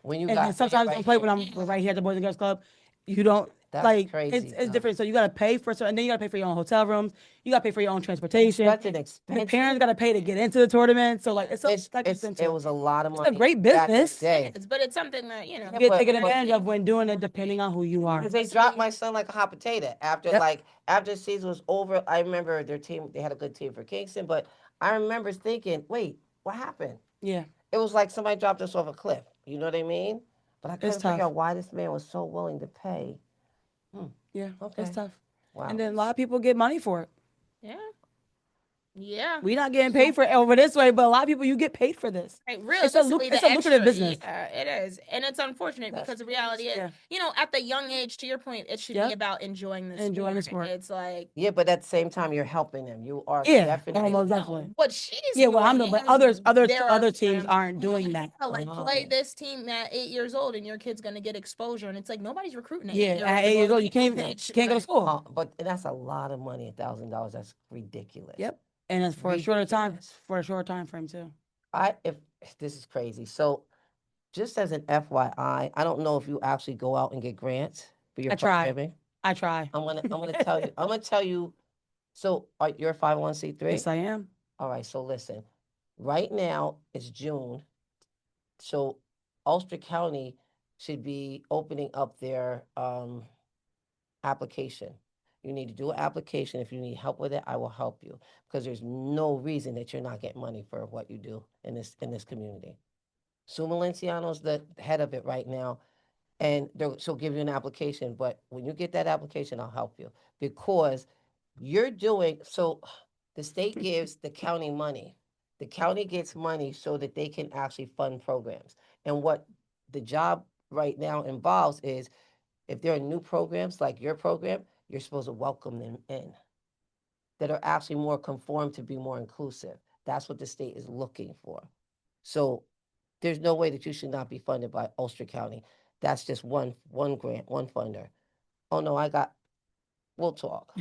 When you And got then sometimes right don't play here. when I'm right here at the Boys and Girls Club. You don't That's crazy, It's different. So you gotta pay for and then you gotta pay for your own hotel rooms. You gotta pay for your own transportation. That's an The expensive. parents gotta pay to get into the tournament. So like it's expensive. It was a lot of money. a great back in the business. day. But it's something that You Yeah, get but- taken advantage of when doing it, depending on who you are. Because they dropped my son like a hot potato after Yep. after the season was over. I remember their team; they had a good team for Kingston, but I remember thinking, "Wait, what happened?" Yeah. It was like somebody dropped us off a cliff. You know what I mean? But I couldn't tough. figure out why this man was so willing to pay. Yeah. Okay. It's tough. Wow. And then a lot of people get money for it. Yeah. Yeah. We not getting paid for it over this way, but a lot of people you get paid for this. Right, It's a realistically, it's the a lucrative extra, business. yeah, it is, and it's unfortunate That's because the reality is, Yeah. at the young age, to your point, it should be Yep. about enjoying the Enjoying the sport. sport. It's like, yeah, but at the same time, you're helping them. You are Yeah. definitely. Almost no, definitely. what she's Yeah. Well, I'm doing the but is there are other teams families aren't doing that. like Oh, play this team at 8 years old, and your kid's gonna get exposure, and it's like nobody's recruiting an Yeah. 8 year At old to 8 go years to old, the you Eagle can't pitch. go to school. but that's a lot of money. $1,000. That's ridiculous. Yep. And it's for a shorter time, Ridiculous. for a shorter time frame too. If this is crazy. So just as an FYI, I don't know if you actually go out and get grants for your I try. programming. I try. I'm gonna tell you. I'm gonna tell you. So you're a 501c3. Yes, I am. All right. So listen. Right now it's June. So Ulster County should be opening up their application. You need to do an application. If you need help with it, I will help you because there's no reason that you're not getting money for what you do in this community. Sue Malenciano's the head of it right now, and she'll give you an application. But when you get that application, I'll help you because you're doing so. The state gives the county money. The county gets money so that they can actually fund programs. And what the job right now involves is if there are new programs like your program, you're supposed to welcome them in that are actually more conformed to be more inclusive. That's what the state is looking for. So there's no way that you should not be funded by Ulster County. That's just one grant, one funder. Oh no, we'll talk.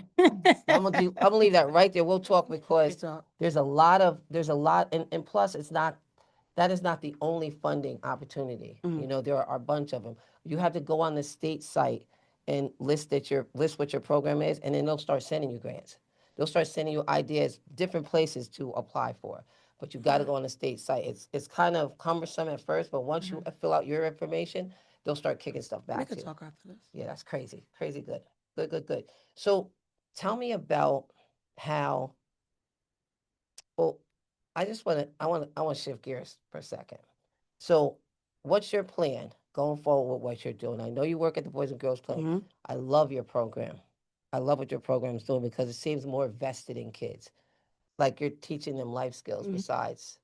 I'm gonna leave that right there. We'll talk because there's a lot and plus it's not that is not the only funding opportunity. Mhm. There are a bunch of them. You have to go on the state site and list what your program is, and then they'll start sending you grants. They'll start sending you ideas, different places to apply for. But you got to go on the state site. It's kind of cumbersome at first, but once you fill out your information, they'll start kicking stuff We back could to you. talk after this. Yeah, that's crazy. Crazy good. Good, good, good. So tell me about how well I want to shift gears for a second. So what's your plan going forward with what you're doing? I know you work at the Boys and Girls Club. Hmm. I love your program. I love what your program is doing because it seems more vested in kids. Like you're teaching them life skills Hmm. besides,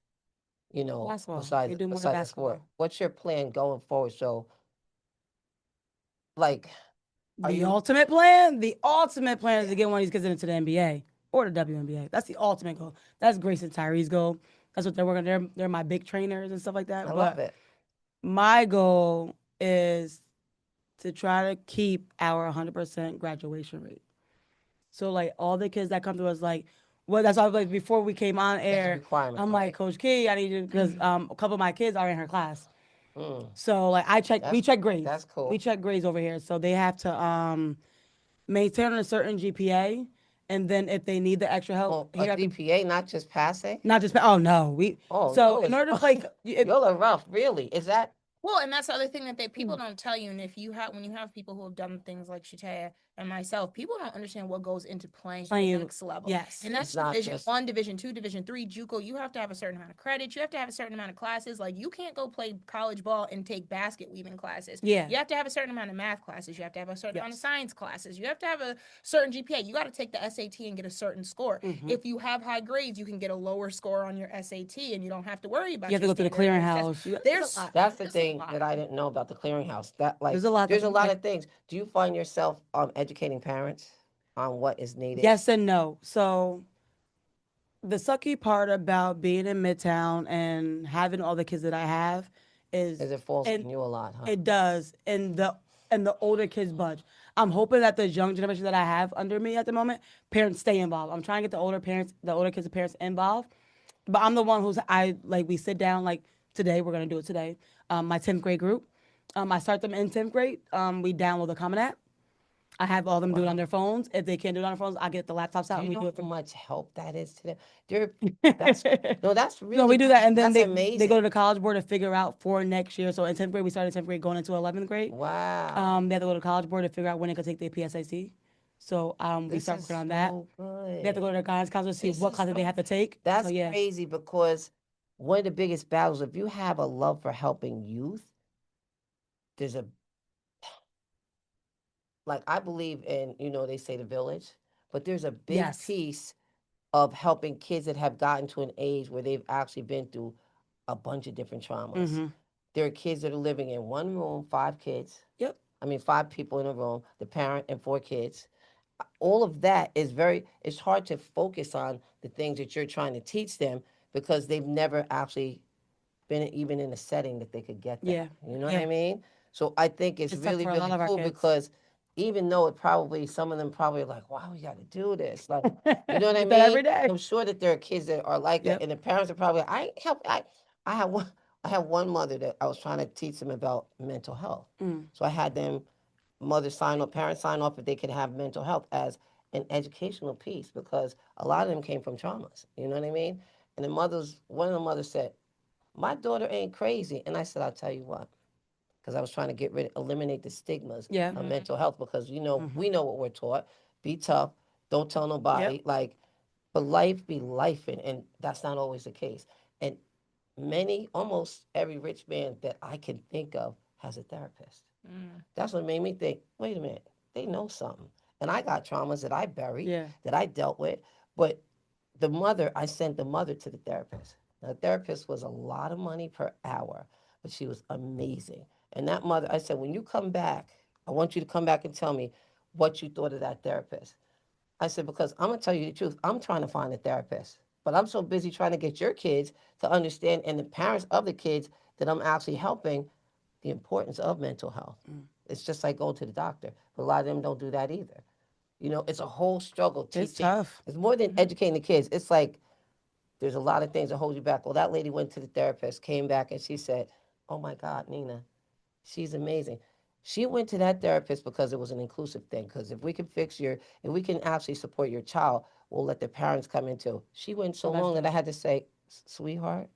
Basketball. We besides do more than besides the sport. basketball. What's your plan going forward? So like are The you ultimate plan, the ultimate plan is to get one of these kids into the NBA or the WNBA. That's the ultimate goal. That's Grace and Tyree's goal. That's what they're working. They're my big trainers and stuff like I that. love But it. my goal is to try to keep our 100% graduation rate. So like all the kids that come to us, like, well, that's why like before we came on That's a air, requirement. I'm like, Coach Key, I need you because a couple of my kids are in her class. Mm, So like we check grades. that's cool. We check grades over here. So they have to maintain a certain GPA, and then if they need the extra help, Well, he a have to GPA, not just passing. not just oh no we Oh, so in order to play y'all are rough. Really? Is that? Well, and that's the other thing that people don't tell you. And if you have, when you have people who have done things like Shataya and myself, people don't understand what goes into playing to the next level. yes, And that's It's not Division just. 1, Division 2, Division 3, JUCO. You have to have a certain amount of credit. You have to have a certain amount of classes. Like you can't go play college ball and take basket weaving classes. Yeah. You have to have a certain amount of math classes. You have to have a certain amount of Yes. science classes. You have to have a certain GPA. You got to take the SAT and get a certain score. If you have high grades, you can get a lower score on your SAT, and you don't have to worry about. You have to go to the clearinghouse. That's the thing that I didn't know about the clearinghouse. There's a lot. There's a lot of things. Do you find yourself educating parents on what is needed? Yes and no. So the sucky part about being in Midtown and having all the kids that I have is Is it falls and on you a lot, huh? it does, and the older kids budge. I'm hoping that the young generation that I have under me at the moment, parents stay involved. I'm trying to get the older kids and parents involved. But I'm the one who's I like we sit down like today, we're gonna do it today. My 10th grade group. I start them in 10th grade. We download the Common App. I have all them do it on their phones. If they can't do it on their phones, I get the laptops out Do and you we do know it how for much help that is to them? That's no, that's really no, we do that, and then that's they go to amazing. the College Board to figure out for next year. So in 10th grade, we started 10th grade going into 11th grade. Wow, They have to go to the College Board to figure out when they could take their PSAT. So we this start is working on that. so They have to good. go to their guidance counselor to see This what is classes they have to take. So that's yeah, crazy because one of the biggest battles, if you have a love for helping youth, there's a like I believe in, they say the village, but there's a big yes, piece of helping kids that have gotten to an age where they've actually been through a bunch of different traumas. Mm-hmm. There are kids that are living in one room, 5 kids. Yep. I mean, 5 people in a room, the parent and 4 kids. All of that is it's hard to focus on the things that you're trying to teach them because they've never actually been even in a setting that they could get Yeah. that. You know what Yeah. I mean? So I think it's It's tough really, for a lot really of our cool kids. because even though it probably, some of them probably are like, wow, we got to do this. Like, you know what I Get that every mean? day. I'm sure that there are kids that are like that. Yep. And the parents are probably, I ain't help. I have one, I have one mother that I was trying to teach them about mental health. Mm. So I had them, mothers sign off, parents sign off if they could have mental health as an educational piece because a lot of them came from traumas. You know what I mean? And one of the mothers said, my daughter ain't crazy. And I said, I'll tell you what, because I was trying to eliminate the stigmas Yeah. of mental health because Mm-hmm. we know what we're taught. Be tough. Don't tell Yep. nobody. Like, but life be life, and that's not always the case. And almost every rich man that I can think of has a therapist. Mm. That's what made me think, wait a minute, they know something. And I got traumas that I buried, Yeah. that I dealt with. But I sent the mother to the therapist. Now, the therapist was a lot of money per hour, but she was amazing. And that mother, I said, when you come back, I want you to come back and tell me what you thought of that therapist. I said, because I'm going to tell you the truth. I'm trying to find a therapist, but I'm so busy trying to get your kids to understand and the parents of the kids that I'm actually helping the importance of mental health. Mm. It's just like going to the doctor, but a lot of them don't do that either. It's a whole struggle It's teaching. tough. It's more than Mhm. educating the kids. It's like there's a lot of things that hold you back. Well, that lady went to the therapist, came back, and she said, "Oh my God, Nina, she's amazing." She went to that therapist because it was an inclusive thing. Because if we can actually support your child, we'll let the parents come in too. She went Oh, so that's long that I dope. had to say, "Sweetheart,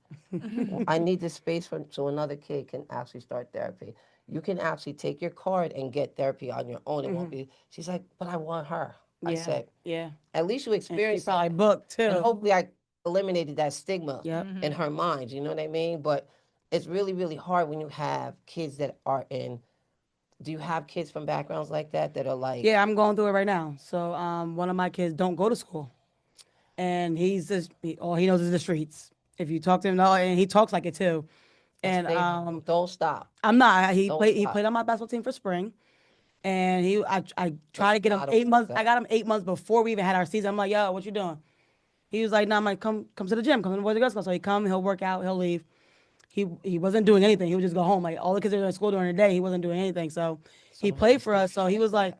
I need this space so another kid can actually start therapy. You can actually take your card and get therapy on your own. It won't Mm-hmm. be." She's like, "But I want her." I Yeah. said, Yeah. "At least you And she experienced probably it, booked and too. hopefully I eliminated that stigma Yep. in Mhm. her mind." You know what I mean? But it's really, really hard when you have kids that are in. Do you have kids from backgrounds like that are like, Yeah, I'm going through it right now. So, one of my kids don't go to school, and all he knows is the streets. If you talk to him, no, and he talks like it too. And stay, don't stop, I'm not. don't He stop? played on my basketball team for spring, and I tried That's to a get him lot of 8 months. work. I got him 8 months before we even had our season. I'm like, yo, what you doing? He was like, nah, I'm like, come to the gym, come to the Boys and Girls Club. So he come, he'll work out, he'll leave. He wasn't doing anything. He would just go home. Like all the kids are in school during the day, he wasn't doing anything. So So he much played for us. So he distraction. was like,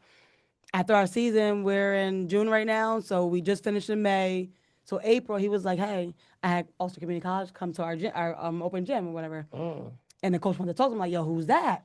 after our season, we're in June right now. So we just finished in May. So April, he was like, hey, I had Ulster Community College come to our gym, our open gym or whatever. Mm. And the coach wanted to talk to him like, yo, who's that?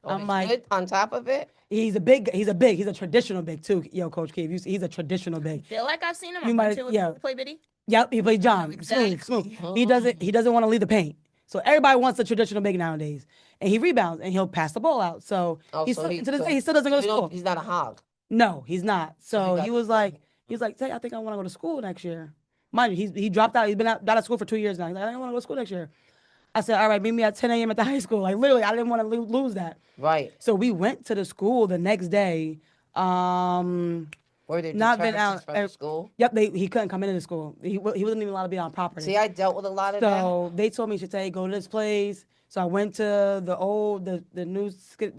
Oh, I'm he's like, good on top of it. he's a traditional big too. Yo, Coach K, he's a traditional big. Feel like I've seen him. You I've been might, to a yeah. play biddy. Yep, he plays I know John. Smooth, smooth. exactly. He doesn't want to leave the paint. So everybody wants a traditional big nowadays. And he rebounds and he'll pass the ball out. So Oh, he's so still, he to this day so he still doesn't go so to school. he's not a hog. No, he's not. So he So got. he was like, Tay, I think I want to go to school next year. Mind you, he dropped out. He's been out of school for 2 years now. He's like, I want to go to school next year. I said, all right, meet me at 10 a.m. at the high school. Like literally, I didn't want to lose that. Right. So we went to the school the next day. Were there Not been deterrences out. from the school? Yep, he couldn't come into the school. He wasn't even allowed to be on property. See, I dealt with a lot of that. So they told me, Shatay, go to this place. So I went to the new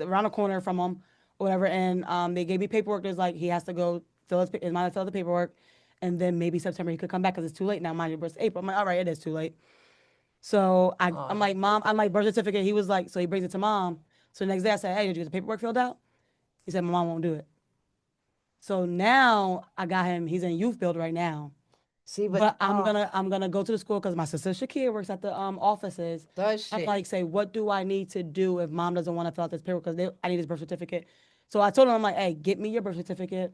around the corner from him, or whatever, and they gave me paperwork. There's like he has to go fill out the paperwork, and then maybe September he could come back because it's too late now. Mind your birthday April. I'm like, all right, it is too late. So I'm Oh, like, mom, I'm like birth certificate. He was like, so he brings it to mom. So the next day I said, hey, did you get the paperwork filled out? He said, my mom won't do it. So now I got him. He's in youth build right now. see, but But I'm gonna go to the school because my sister Shakira works at the offices. does I'm she? like, say, what do I need to do if mom doesn't want to fill out this paperwork because I need his birth certificate. So I told him, I'm like, hey, get me your birth certificate.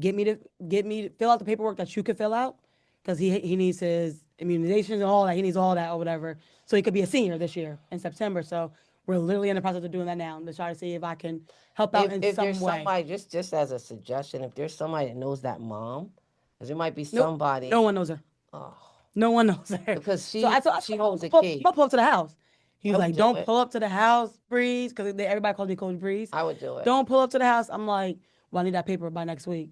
Get me to fill out the paperwork that you could fill out because he needs his immunizations and all that. He needs all that or whatever. So he could be a senior this year in September. So we're literally in the process of doing that now to try to see if I can help out in If there's some way. somebody, just as a suggestion, if there's somebody that knows that mom, because there might be Nope, somebody. no one knows her. Oh, No one knows her. because So I she told holds him, a key. pull up to the house. He I was would like, do don't it. pull up to the house, Breeze, because everybody calls me Coach Breeze. I would do it. Don't pull up to the house. I'm like, well, I need that paper by next week.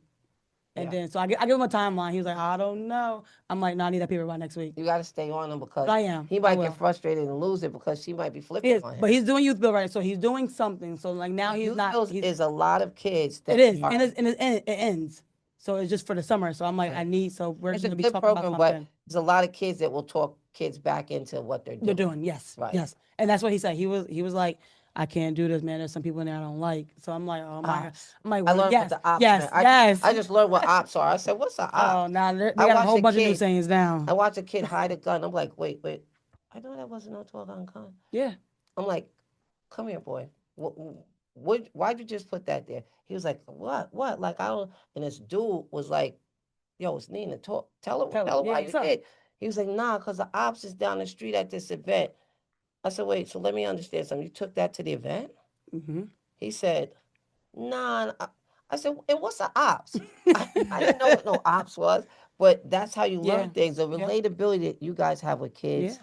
And Yeah. then so I give him a timeline. He was like, I don't know. I'm like, no, I need that paper by next week. You got to stay on him But because I am. he I might get will. frustrated and lose it because she might be He flipping is, on him. but he's doing youth bill right. So he's doing something. So like now he's Youth not. bills He's is a lot of kids it that is, are. and it ends. So it's just for the summer. So I'm like, I Right. need. So we're It's just a gonna be good talking about program, but something there's a lot of kids that will talk kids back into what they're they're doing. doing. Yes, Right. yes, and that's what he said. He was like, I can't do this, man. There's some people in there I don't like. So I'm like, oh my god. Ops. I'm like, I well, learned what yes, the ops yes, meant. yes. I just learned what ops are. I said, "What's an Oh, ops?" now they I got a watched whole a bunch of new kid. sayings I now. watched a kid hide a gun. I'm like, wait. I know that wasn't no 12 gun. Yeah. I'm like, come here, boy. What? Why'd you just put that there? He was like, what? Like I don't. And this dude was like, yo, it's Nina. Talk. Tell Tell her yeah, why you what's up? did. He was like, nah, cause the ops is down the street at this event. I said, wait. So let me understand something. You took that to the event? Mm-hmm. He said, nah. I said, and what's the ops? I didn't know what no ops was, but that's how you Yeah. learn things. The Yep. relatability that you guys have with Yeah. kids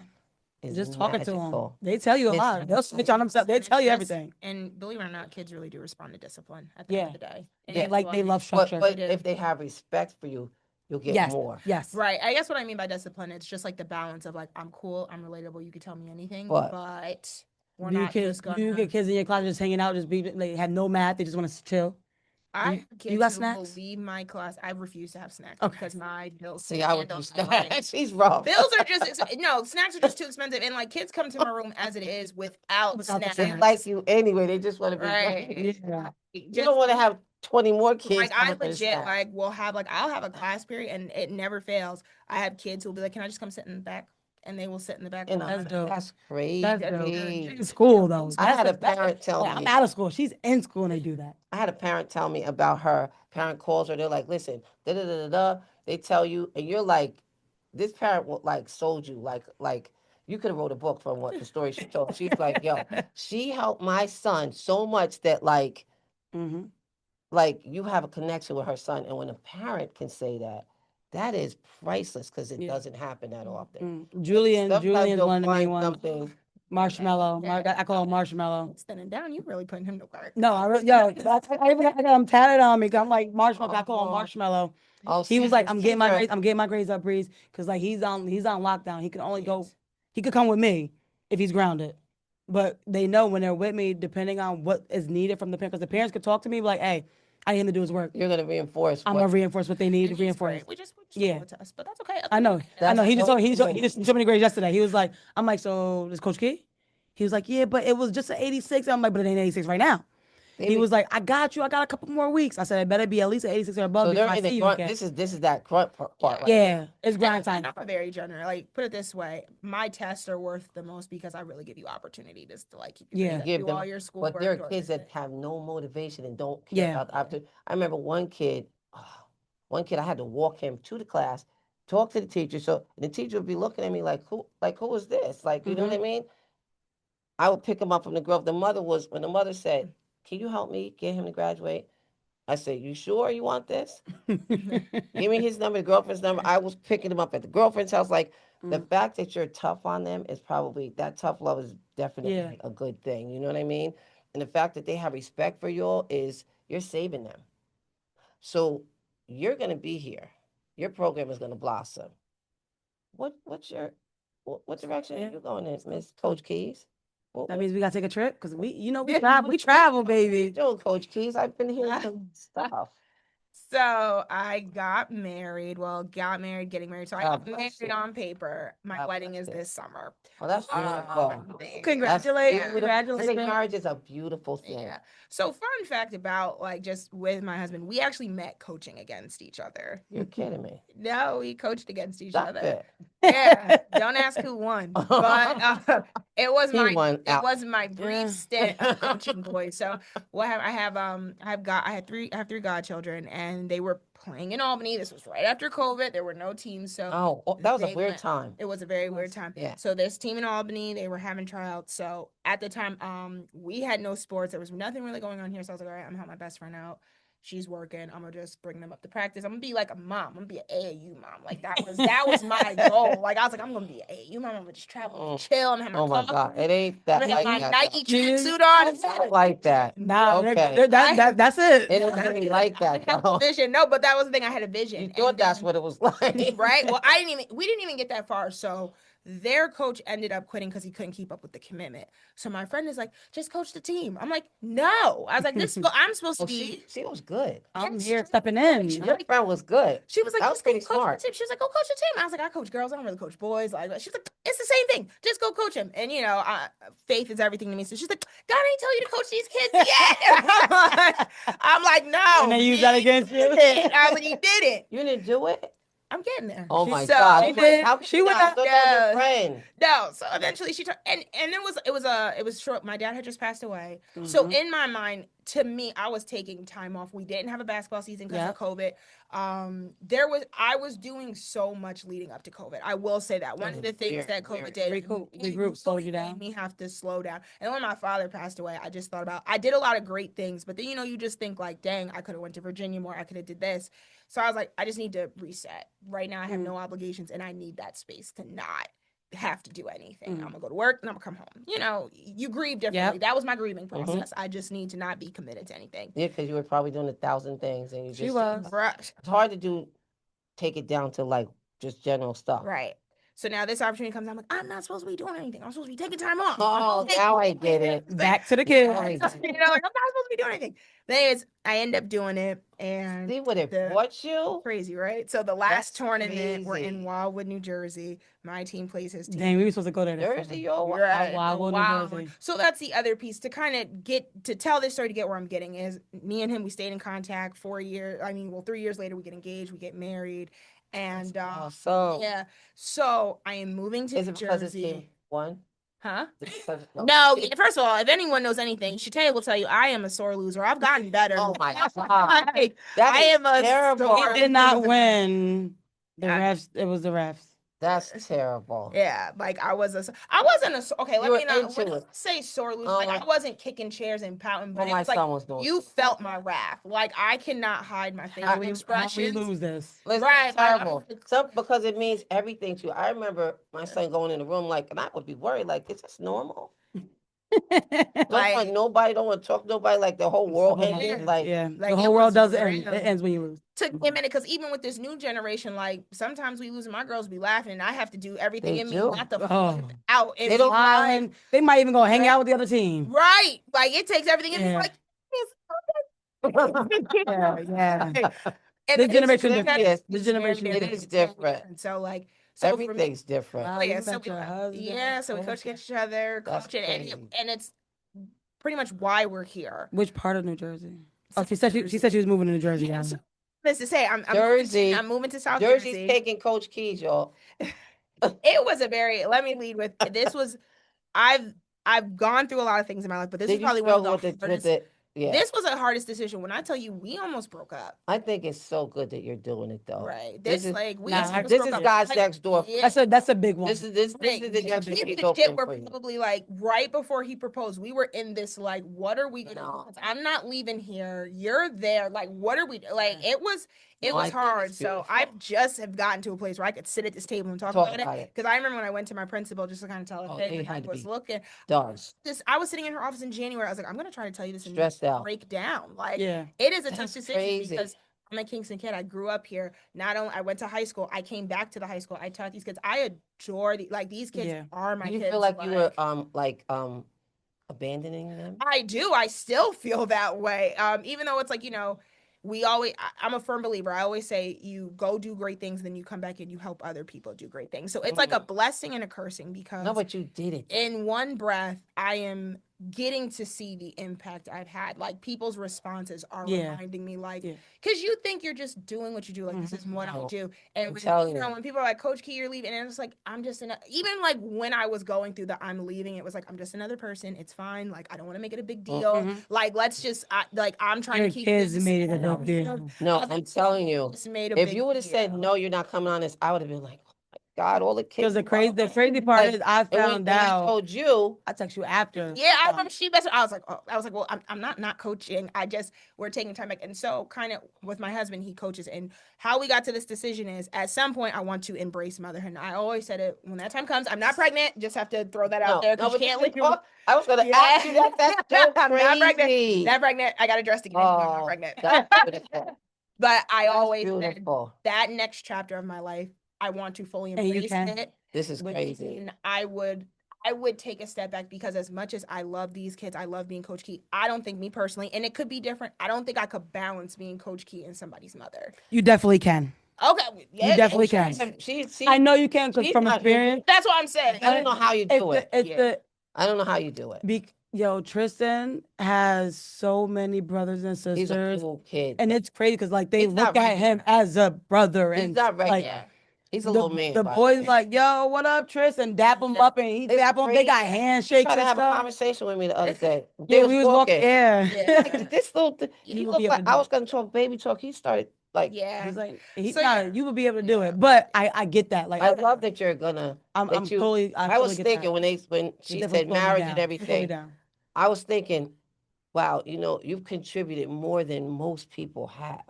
is Just talking to them. magical. They tell you a It's lot. They'll snitch on themselves. They tell you That's- everything. And believe it or not, kids really do respond to discipline at the end Yeah. of the day. They And like they love but structure. but do. if they have respect for you, you'll get Yes. more. Yes. Right. I guess what I mean by discipline, it's just like the balance of like, I'm cool, I'm relatable, you can tell me anything, But but we're Do you not kids just do you gonna. get kids in your class just hanging out, just be they have no math, they just want to chill? I You, have you kids got who snacks? will leave my class. I refuse to have snacks Okay. because my bills see, can't I would handle do my money. snacks. He's rough. Bills are just no snacks are just too expensive, and like kids come to my room as it is without Without the snacks. They snacks. like you anyway. They just want to be Right. Yeah. You Just don't want to have 20 more kids like I coming for the legit snack. like will have like I'll have a class period and it never fails. I have kids who will be like, "Can I just come sit in the back?" And they will sit in the back. And While That's I'm dope. that's That's dope. crazy. In school though. I had a That's parent tell like, I'm me. out of school. She's in school and they do that. I had a parent tell me about her. Parent calls her. They're like, listen, da da da da da. They tell you, and you're like, this parent will like sold you like you could have wrote a book from what the story she told. She's like, yo, she helped my son so much that Mm-hmm. like you have a connection with her son, and when a parent can say that, that is priceless because it Yeah. doesn't happen that often. Sometimes Julian's you'll one of the main find ones. something. Marshmallow. I call him Marshmallow. standing down, you really putting him to work. No, I got him tatted on me. 'Cause I'm like Marshmallow. I call him Oh, Marshmallow. oh, He see, was like, his I'm getting kids my are. grades. I'm getting my grades up, Breeze, because like he's on lockdown. He can only go. He could come with me if he's grounded. But they know when they're with me, depending on what is needed from the parents, because the parents could talk to me like, "Hey, I need him to do his work. You're gonna reinforce I'm what. gonna reinforce what they need And to he's reinforce." great. We just Yeah. failed a test, but that's okay. I know. I That's know. He just so he just, cool. he just showed me the grades yesterday. He was like, I'm like, so is Coach Key? He was like, yeah, but it was just an 86. I'm like, but it ain't 86 right now. They He be- was like, I got you. I got a couple more weeks. I said, it better be at least an 86 or above so before they're I in the see you grunt. again. This is that grunt part right Yeah, it's grind And time. I'm very generous. Like, put it this way: my tests are worth the most because I really give you opportunity to like keep your Yeah. grades up, Give do them, all your schoolwork. but there are do kids that everything. have no motivation and don't care Yeah. about the opportunity. I remember one kid I had to walk him to the class, talk to the teacher, so and the teacher would be looking at me like who is this? Like you know what I mean? I would pick him up from the grove. The mother was when the mother said, "Can you help me get him to graduate?" I said, "You sure you want this? Give me his number, the girlfriend's number." I was picking him up at the girlfriend's house. Like the fact that you're tough on them is probably that tough love is definitely Yeah. a good thing. You know what I mean? And the fact that they have respect for you all is you're saving them. So you're gonna be here. Your program is gonna blossom. What's your what direction are you going in, Miss Coach Keys? That means we gotta take a trip because we travel, baby. Doing, Coach Keys? I've been hearing some stuff. So I got married. Well, got married, getting married. So I God got bless married you. on paper. My God wedding bless is you. this summer. Well, that's beautiful. That's Congratulations. beautiful. I think Congratulations. marriage is a beautiful thing. Yeah. So fun fact about like just with my husband, we actually met coaching against each other. You're kidding me. No, we coached against each Stop other. it. Yeah. Don't ask who won, but it was He won it out. was my brief Yeah. stint of coaching boys. So what I have I have three godchildren and they were playing in Albany. This was right after COVID. There were no teams, so That was a they weird went- time. It was a very weird time. Yeah. So this team in Albany, they were having tryouts. So at the time, we had no sports. There was nothing really going on here. So I was like, all right, I'm gonna help my best friend out. she's working. I'm gonna just bring them up to practice. I'm gonna be like a mom. I'm gonna be an AAU mom. Like that was my goal. Like I was like, I'm gonna be an AAU mom. I'm gonna just travel, chill. I'm gonna have my Oh my coffee. God, it ain't I'm that gonna have like my that. Nike though. tracksuit on. It's not like that. Nah, Okay. that's it. It isn't really like that I had though. a vision. No, but that was the thing. I had a vision. You thought And that's then- what it was like, right? Well, we didn't even get that far. So their coach ended up quitting because he couldn't keep up with the commitment. So my friend is like, just coach the team. I'm like, no. I was like, I'm supposed to Well, be. she was good. I'm here stepping in. Your friend was good. She was like, That was just go pretty coach smart. the team. She was like, go coach the team. I was like, I coach girls. I don't really coach boys. Like, she's like, it's the same thing. Just go coach him. And faith is everything to me. So she's like, God ain't tell you to coach these kids yet. I'm like, no. And they use that against you. I was like, you did it. You didn't do it? I'm getting there. Oh my So- God. She did. How could She you would not? not- Thought that was your Yeah. friend. No, so eventually she and it was short. My dad had just passed away, so Mhm. in my mind, to me, I was taking time off. We didn't have a basketball season because Yeah. of COVID. I was doing so much leading up to COVID. I will say that one of the things that COVID did, Regroup, slowed you down. made me have to slow down. And when my father passed away, I just thought about I did a lot of great things, but then you just think like, dang, I could have went to Virginia more. I could have did this. So I was like, I just need to reset. Right now, I have no obligations, and I need that space to not have to do anything. I'm gonna go to work and I'm gonna come home. You grieve differently. Yep. That was my grieving process. I just need to not be committed to anything. Yeah, because you were probably doing 1,000 things and you She just. was. Right. It's hard to take it down to like just general stuff. Right. So now this opportunity comes. I'm like, I'm not supposed to be doing anything. I'm supposed to be taking time off. Oh, now I get it. Back to the kids. Like, I'm not supposed to be doing anything. Anyways, I end up doing it, and See what it the- brought you? crazy, right? So the last That's tournament, we're crazy. in Wildwood, New Jersey. My team plays his team. Dang, we were supposed to go there. this Jersey, summer. yo. Right. Wildwood, New Wow. Jersey. So that's the other piece to kind of tell this story to get where I'm getting is me and him, we stayed in contact 4 years. 3 years later, we get engaged, we get married. And Awesome. yeah. So I am moving to Is New it because his Jersey. team won? Huh? Is it because- No, first of all, if anyone knows anything, Shataya will tell you I am a sore loser. I've gotten better. Oh my God. Like, That I is am a terrible. sore He did not loser. win. The refs. It was the refs. That's terrible. Yeah, like I wasn't okay. Let You me were not into when I it. say sore loser. Oh Like my- I wasn't kicking chairs and pouting, but Oh, it my was like son was doing you felt my wrath. Like I cannot hide my facial How we expressions. lose this? Listen, Right, it's terrible. Because it means everything to you. I remember my son going in the room and I would be worried, like, is this normal? Don't want nobody, don't want to talk to nobody, like the whole world ended. Like, yeah, like, the it whole world was does end. real. It ends when you lose. Took me a minute because even with this new generation, like sometimes we lose and my girls be laughing and I have to do everything They in do. me not to Oh. flip out. They don't Smiling. They might even go hang Right. out with the other team. right. Like it takes everything in me. Yeah. Like Yeah, yeah. and This it's generation very, different. Yes, This very, generation very it is different. different. And so so for me, Everything's different. Wow, yeah, you so met your husband. yeah, so we Oh. coach against each other, That's coach it, crazy. and it's pretty much why we're here. Which part of New Jersey? Oh, South she said she Jersey. said she was moving to New Jersey. Yeah, Yeah. so this to say, I'm Jersey. I'm moving to South Jersey's Jersey. taking Coach Keys, y'all. It was let me lead with this was I've gone through a lot of things in my life, but this Did is you probably one of struggle the with hardest. it? Yeah. This was the hardest decision. When I tell you, we almost broke up. I think it's so good that you're doing it though. Right. This This is- like we Nah, almost This broke is up. God's Like, next door. yeah. That's a big one. This is the next Me door and open Chip were for you. probably like right before he proposed. We were in this like, what are we gonna do? No. 'Cause I'm not leaving here. You're there. Like, what are we like? It was No, I think hard. it's So beautiful. I just have gotten to a place where I could sit at this table and talk about it. Because I remember when I went to my principal just to kind of tell her, Oh, hey, they when I had to was be looking. Done. I was sitting in her office in January. I was like, I'm gonna try to tell you this and Stressed out. break down. Like, Yeah. it is a tough That's decision crazy. because I'm a Kingston kid. I grew up here. Not only I went to high school, I came back to the high school. I taught these kids. I adore these kids Yeah. are my Do you kids. feel like you were abandoning them? I do. I still feel that way. Even though it's like, I'm a firm believer. I always say you go do great things, then you come back and you help other people do great things. So it's like a blessing and a cursing because No, but you did it. in one breath, I am getting to see the impact I've had. Like people's responses are Yeah. reminding me, like, Yeah. because you think you're just doing what you do, like this is what I No. do. And I'm when, telling you. when people are like, Coach Key, you're leaving, and it's like I'm just even like when I was going through the I'm leaving, it was like I'm just another person. It's fine. Like I don't want to make it a big deal. Mhm. Like let's just I'm trying Your to keep kids this- made it a big deal. No, I'm telling you. It's made a If big you would have said deal. no, you're not coming on this, I would have been like, God, all the kids. Because the crazy part Like, is I and when found I out. told you, I text you after. Yeah, I remember she messaged. I was like, oh, well, I'm not coaching. We're taking time back. And so, kind of with my husband, he coaches. And how we got to this decision is, at some point, I want to embrace motherhood. And I always said it, when that time comes, I'm not pregnant. Just have to throw that out there because you can't leave. I was gonna ask you that. That's so I'm not pregnant. crazy. Not pregnant. I got to dress again. I'm not pregnant. That's beautiful. But I That's always said beautiful. that next chapter of my life, I want to fully And you embrace can. it. This is which crazy. mean I would take a step back, because as much as I love these kids, I love being Coach Key. I don't think, me personally, and it could be different, I don't think I could balance being Coach Key and somebody's mother. You definitely can. Okay, You definitely can. I know you can, because from experience. That's what I'm saying. I don't know how you do it. Yeah. I don't know how you do it. Yo, Tristan has so many brothers and sisters. He's a cool kid. And it's crazy because like they He's look not at him as a brother. He's And not regular. like, Yeah. He's a little man. The boys like, yo, what up, Tristan? Dap him up, and he It's dap him. They got crazy. He handshakes tried to and have a stuff. conversation with me the other day. Yeah, we was walking. Yeah. Like, this little he will looked be able like to do I it. was gonna talk baby talk. He started like Yeah. He's like, So, yeah. you will be able to do it. But I get that. Like, I love that you're gonna. I'm that you, totally. I totally was get thinking that. when she Definitely said slow me marriage down. and Slow me everything. down. I was thinking, wow, you've contributed more than most people have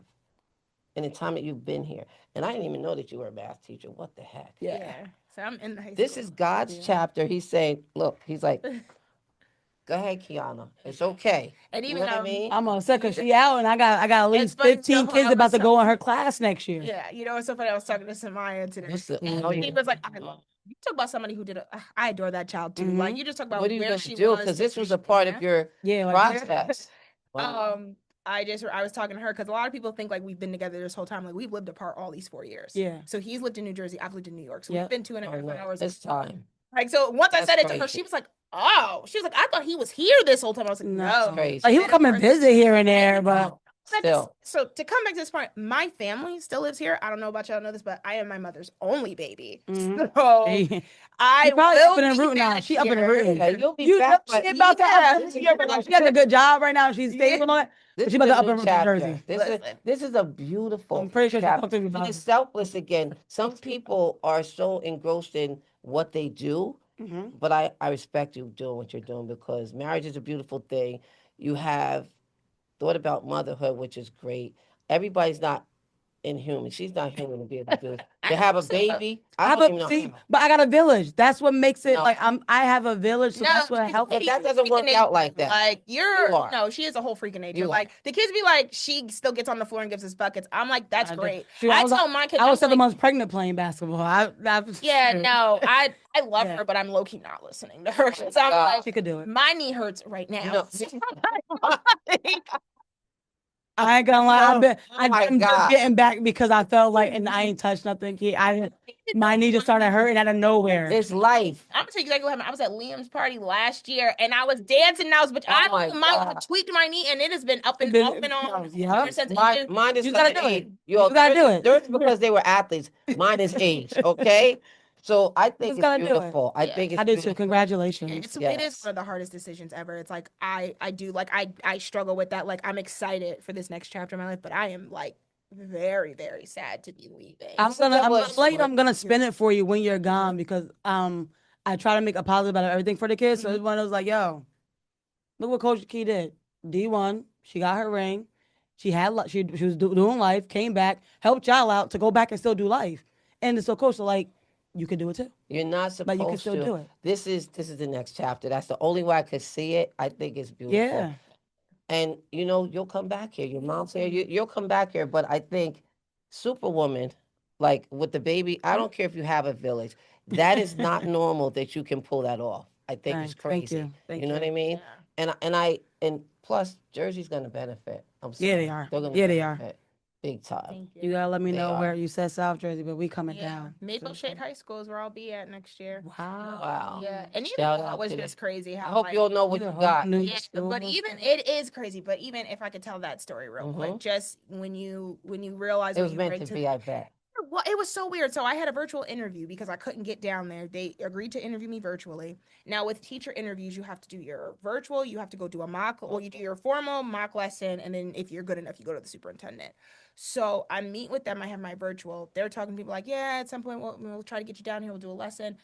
in the time that you've been here. And I didn't even know that you were a math teacher. What the heck? Yeah. So I'm in high school. This is God's chapter. He's saying, look, he's like, go ahead, Keyana. It's okay. And You even know what I mean? I'm on second. She out, and I got at least funny 15 stuff, kids I about was to go in her class next year. Yeah, it's so funny. I was talking to Samaya today. Mm-hmm. He was like, you talk about somebody who did I adore that child too. Mhm. Like, you just talk about What are you where gonna she do? was. Because this was a part of your process. Wow. I was talking to her because a lot of people think like we've been together this whole time. Like, we've lived apart all these 4 years. Yeah. So he's lived in New Jersey. I've lived in New York. So Yep. we've been 2.5 hours. It's time. Like, so once I That's said it to her, crazy. she was like, oh, she was like, I thought he was here this whole time. I was like, no. Crazy. Like, he would come and visit here and there, but Still. So to come back to this point, my family still lives here. I don't know about y'all know this, but I am my mother's only baby. Mhm. So She I probably will up in the be root now. back She up in the here. root. Yeah, you'll be You back. know But she about to up. Yeah. She has a good job right now. She's stable on it. this But she is about to a up new in New chapter. Jersey. This is a beautiful. I'm pretty sure she chapter. talked to me about And it. it's selfless again. Some people are so engrossed in what they do, Mhm. but I respect you doing what you're doing, because marriage is a beautiful thing. You have thought about motherhood, which is great. Everybody's not inhuman. She's not human to be able to do it. To have a baby, I don't even know. But I got a village. That's what makes it No. like I have a village, so that's what helps. But that doesn't work out like that. Like, You are. no, she is a whole freaking nature. You are. Like, the kids be like, she still gets on the floor and gives us buckets. I'm like, that's great. Shoot, I tell my kids, I was I'm 7 like, months pregnant playing basketball. yeah, no, I love her, but I'm low key not listening to her. So I'm like, she could do it. my knee hurts right now. No. I ain't gonna lie. I'm just God. getting back because I felt like, and I ain't touched nothing. My knee just started hurting out of nowhere. It's life. I'm gonna tell you exactly what happened. I was at Liam's party last year, and I was dancing. And I was, but I tweaked my knee, and it has been up and on. Yeah. Ever since. Mine is You gotta do age. it. You gotta do it. Theirs because they were athletes. Mine is age. Okay. So I think Just it's gotta do it. beautiful. I think it's I did too. beautiful. Congratulations. It is one of the hardest decisions ever. It's like I do like I struggle with that. Like, I'm excited for this next chapter of my life, but I am like very, very sad to be leaving. I'm gonna spin it for you when you're gone, because I try to make a positive out of everything for the kids. So it's one of those like, yo, look what Coach Key did. D1, she got her ring. She was doing life, came back, helped y'all out to go back and still do life. And so Coach, like, you can do it too. You're not supposed But you can still to. do it. This is the next chapter. That's the only way I could see it. I think it's beautiful. Yeah. And you'll come back here. Your mom's here. You'll come back here. But I think Superwoman, like with the baby, I don't care if you have a village. That is not normal that you can pull that off. I think it's crazy. Thank you. Thank you know what I mean? Yeah. And plus Jersey's gonna benefit. I'm sorry. Yeah, they are. They're gonna Yeah, they are. benefit big time. Thank You gotta let me They know are. where you said South Jersey, but we coming Yeah. down. Maple Shade High School is where I'll be at next year. Wow. Yeah, and even Shout that out was to just crazy. I How hope you'll know what you got. Yeah, but even it is crazy. But even if I could tell that story real quick, just when you realize It what was you meant bring to to be, I bet. it Well, it was so weird. So I had a virtual interview because I couldn't get down there. They agreed to interview me virtually. Now with teacher interviews, you have to do your virtual, you have to go do a mock, well, you do your formal mock lesson, and then if you're good enough, you go to the superintendent. So I meet with them. I have my virtual. They're talking to people like, yeah, at some point we'll try to get you down here. We'll do a lesson.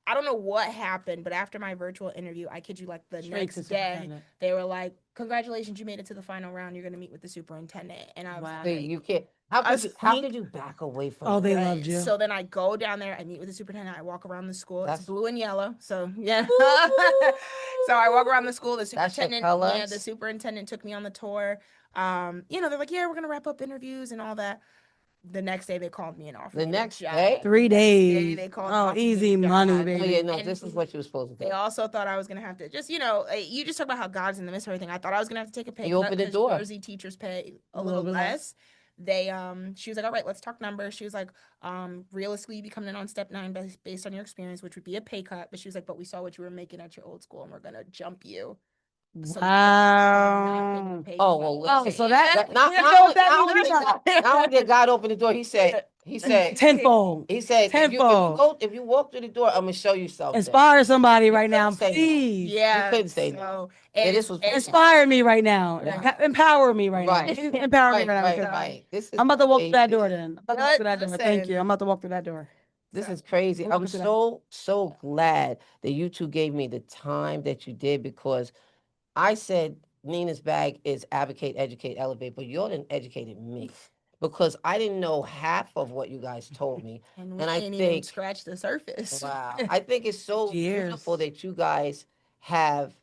I don't know what happened, but after my virtual interview, I kid you, like the Straight next to day, superintendent. they were like, "Congratulations, you made it to the final round. You're gonna meet with the superintendent." And I was Wow. See, like, you can't. I was How like, could you back away from Oh, that? they right. loved you. So then I go down there, I meet with the superintendent, I walk around the school. It's That's blue and yellow. So yeah. Ooh. So I walk around the school. The that's your superintendent, yeah, the colors. superintendent took me on the tour. They're like, yeah, we're gonna wrap up interviews and all that. The next day they called me and offered The me the next job. day. 3 The next day days. they called Oh, offered me easy the money, job. Oh yeah, baby. no, And this is what you were supposed to they do. also thought I was gonna have to just, you just talk about how God's in the midst of everything. I thought I was gonna have to take a pay You cut opened the because door. Jersey teachers pay A a little little bit less. less. She was like, all right, let's talk numbers. She was like, realistically, you be coming in on step 9 based on your experience, which would be a pay cut. But she was like, but we saw what you were making at your old school, and we're gonna jump you. So Wow. Oh well, Oh, listen. so that Not, you not know only what that not means? only We did got God, not only did God open the door, tenfold. he said Tenfold. if you walk through the door, I'm gonna show you something. Inspire somebody right now, couldn't say no. please. You Yeah. couldn't say no. So Yeah, and this was Inspire me right now. Right. Empower me right now. Right. Empower me Right, right now. right, because right. This is I'm about to walk through that crazy. door then. I'm about to walk through that door. Thank you. I'm about to walk through that door. This So- is crazy. I'm I'm walking through that. so glad that you two gave me the time that you did because I said Nina's bag is advocate, educate, elevate, but you didn't educated me because I didn't know half of what you guys told me. and we And I didn't even think, scratch the surface. wow, I think it's so beautiful Years. that you guys have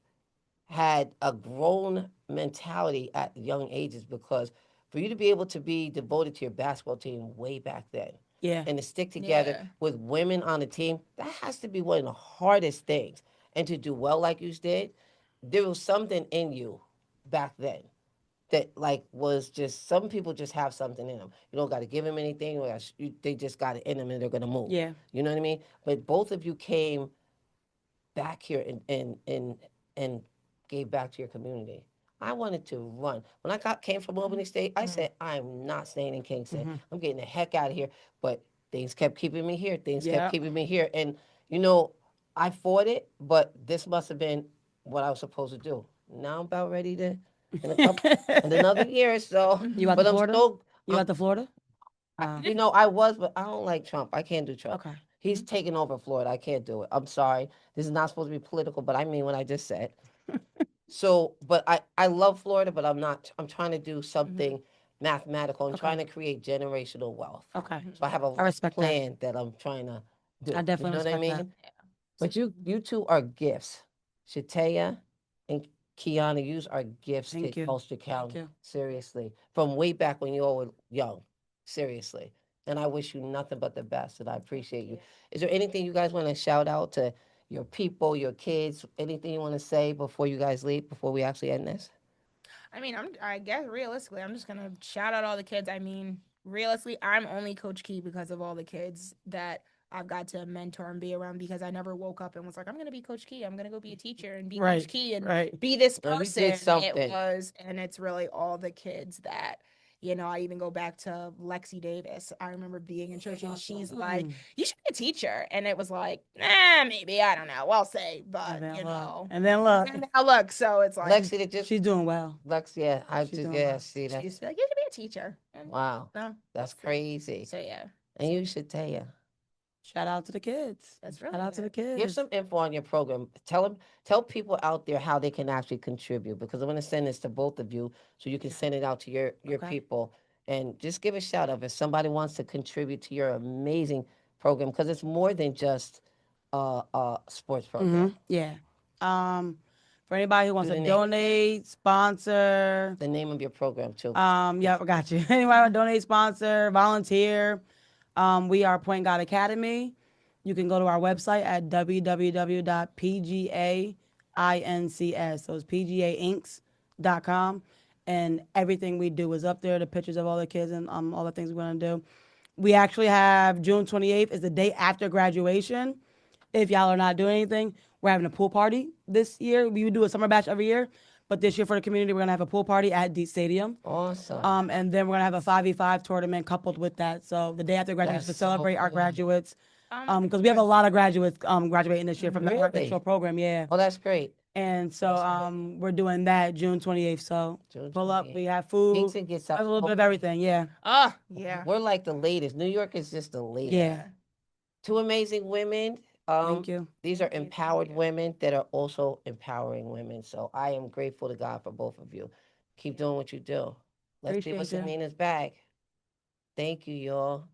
had a grown mentality at young ages because for you to be able to be devoted to your basketball team way back then Yeah. and to stick together Yeah. with women on the team, that has to be one of the hardest things. And to do well like you did, there was something in you back then that like was just some people just have something in them. You don't got to give them anything. They just got it in them and they're gonna move. Yeah. You know what I mean? But both of you came back here and gave back to your community. I wanted to run. When I came from Albany State, I said, I'm not staying in Kingston. I'm getting the heck out of here. But things kept keeping me here. Things kept Yep. keeping me here. And, you know, I fought it, but this must have been what I was supposed to do. Now I'm about ready to, in another year or so. You out But to I'm Florida? still, You out to Florida? you know, I was, but I don't like Trump. I can't do Trump. Okay. He's taking over Florida. I can't do it. I'm sorry. This is not supposed to be political, but I mean what I just said. So, but I love Florida, but I'm not. I'm trying to do something mathematical. I'm Okay. trying to create generational wealth. Okay. So I have a I respect that. plan that I'm trying to do. I definitely You know what I respect mean? that. But you two are gifts. Shataya and Keyana, you are gifts Thank to you. Ulster Thank County. you. Seriously. From way back when you all were young. Seriously. And I wish you nothing but the best, and I appreciate you. Is there anything you guys want to shout out to your people, your kids, anything you want to say before you guys leave, before we actually end this? I mean, I guess realistically, I'm just gonna shout out all the kids. I mean, realistically, I'm only Coach Key because of all the kids that I've got to mentor and be around because I never woke up and was like, I'm gonna be Coach Key. I'm gonna go be a teacher and be Right. Coach Key and Right. be this No, you person. did something. It was, and it's really all the kids that. I even go back to Lexi Davis. I remember being in church and she's like, you should be a teacher. And it was like, maybe, I don't know. We'll see. But, And then look. know. And then look. And now look, so it's like, Lexi, that just She's doing well. Lex, yeah, I She's just doing yeah, well. see that. she used to be like, you should be a teacher. And Wow, no, that's crazy. so yeah. And you should tell you. Shout out to the kids. That's Shout really out to the good. kids. Give some info on your program. Tell people out there how they can actually contribute because I'm going to send this to both of you so you can send it out to your Okay. people and just give a shout out if somebody wants to contribute to your amazing program because it's more than just a sports program. Yeah. For anybody who wants Do to the name. donate, sponsor. The name of your program too. Yeah, I got you. Anybody want to donate, sponsor, volunteer. We are Point God Academy. You can go to our website at www.pgaincs, so it's pgaincs.com, and everything we do is up there, the pictures of all the kids and all the things we're going to do. We actually have June 28th is the day after graduation. If y'all are not doing anything, we're having a pool party this year. We do a summer bash every year, But this year for the community, we're gonna have a pool party at D Stadium. Awesome. And then we're gonna have a 5v5 tournament coupled with that. So the day after graduation to That's so celebrate our cool. graduates. Because we have a lot of graduates graduating this year from the Really? architectural program. Yeah. Oh, that's great. And so we're doing that June 28th. So June pull up. 28th. We have food. Kingston gets A up. little bit of everything. Yeah. Oh, yeah. We're like the latest. New York is just the latest. Yeah. Two amazing women. Thank you. These are empowered women that are also empowering women. So I am grateful to God for both of you. Keep doing what you do. Let's give Appreciate us you. Nina's bag. Thank you, y'all.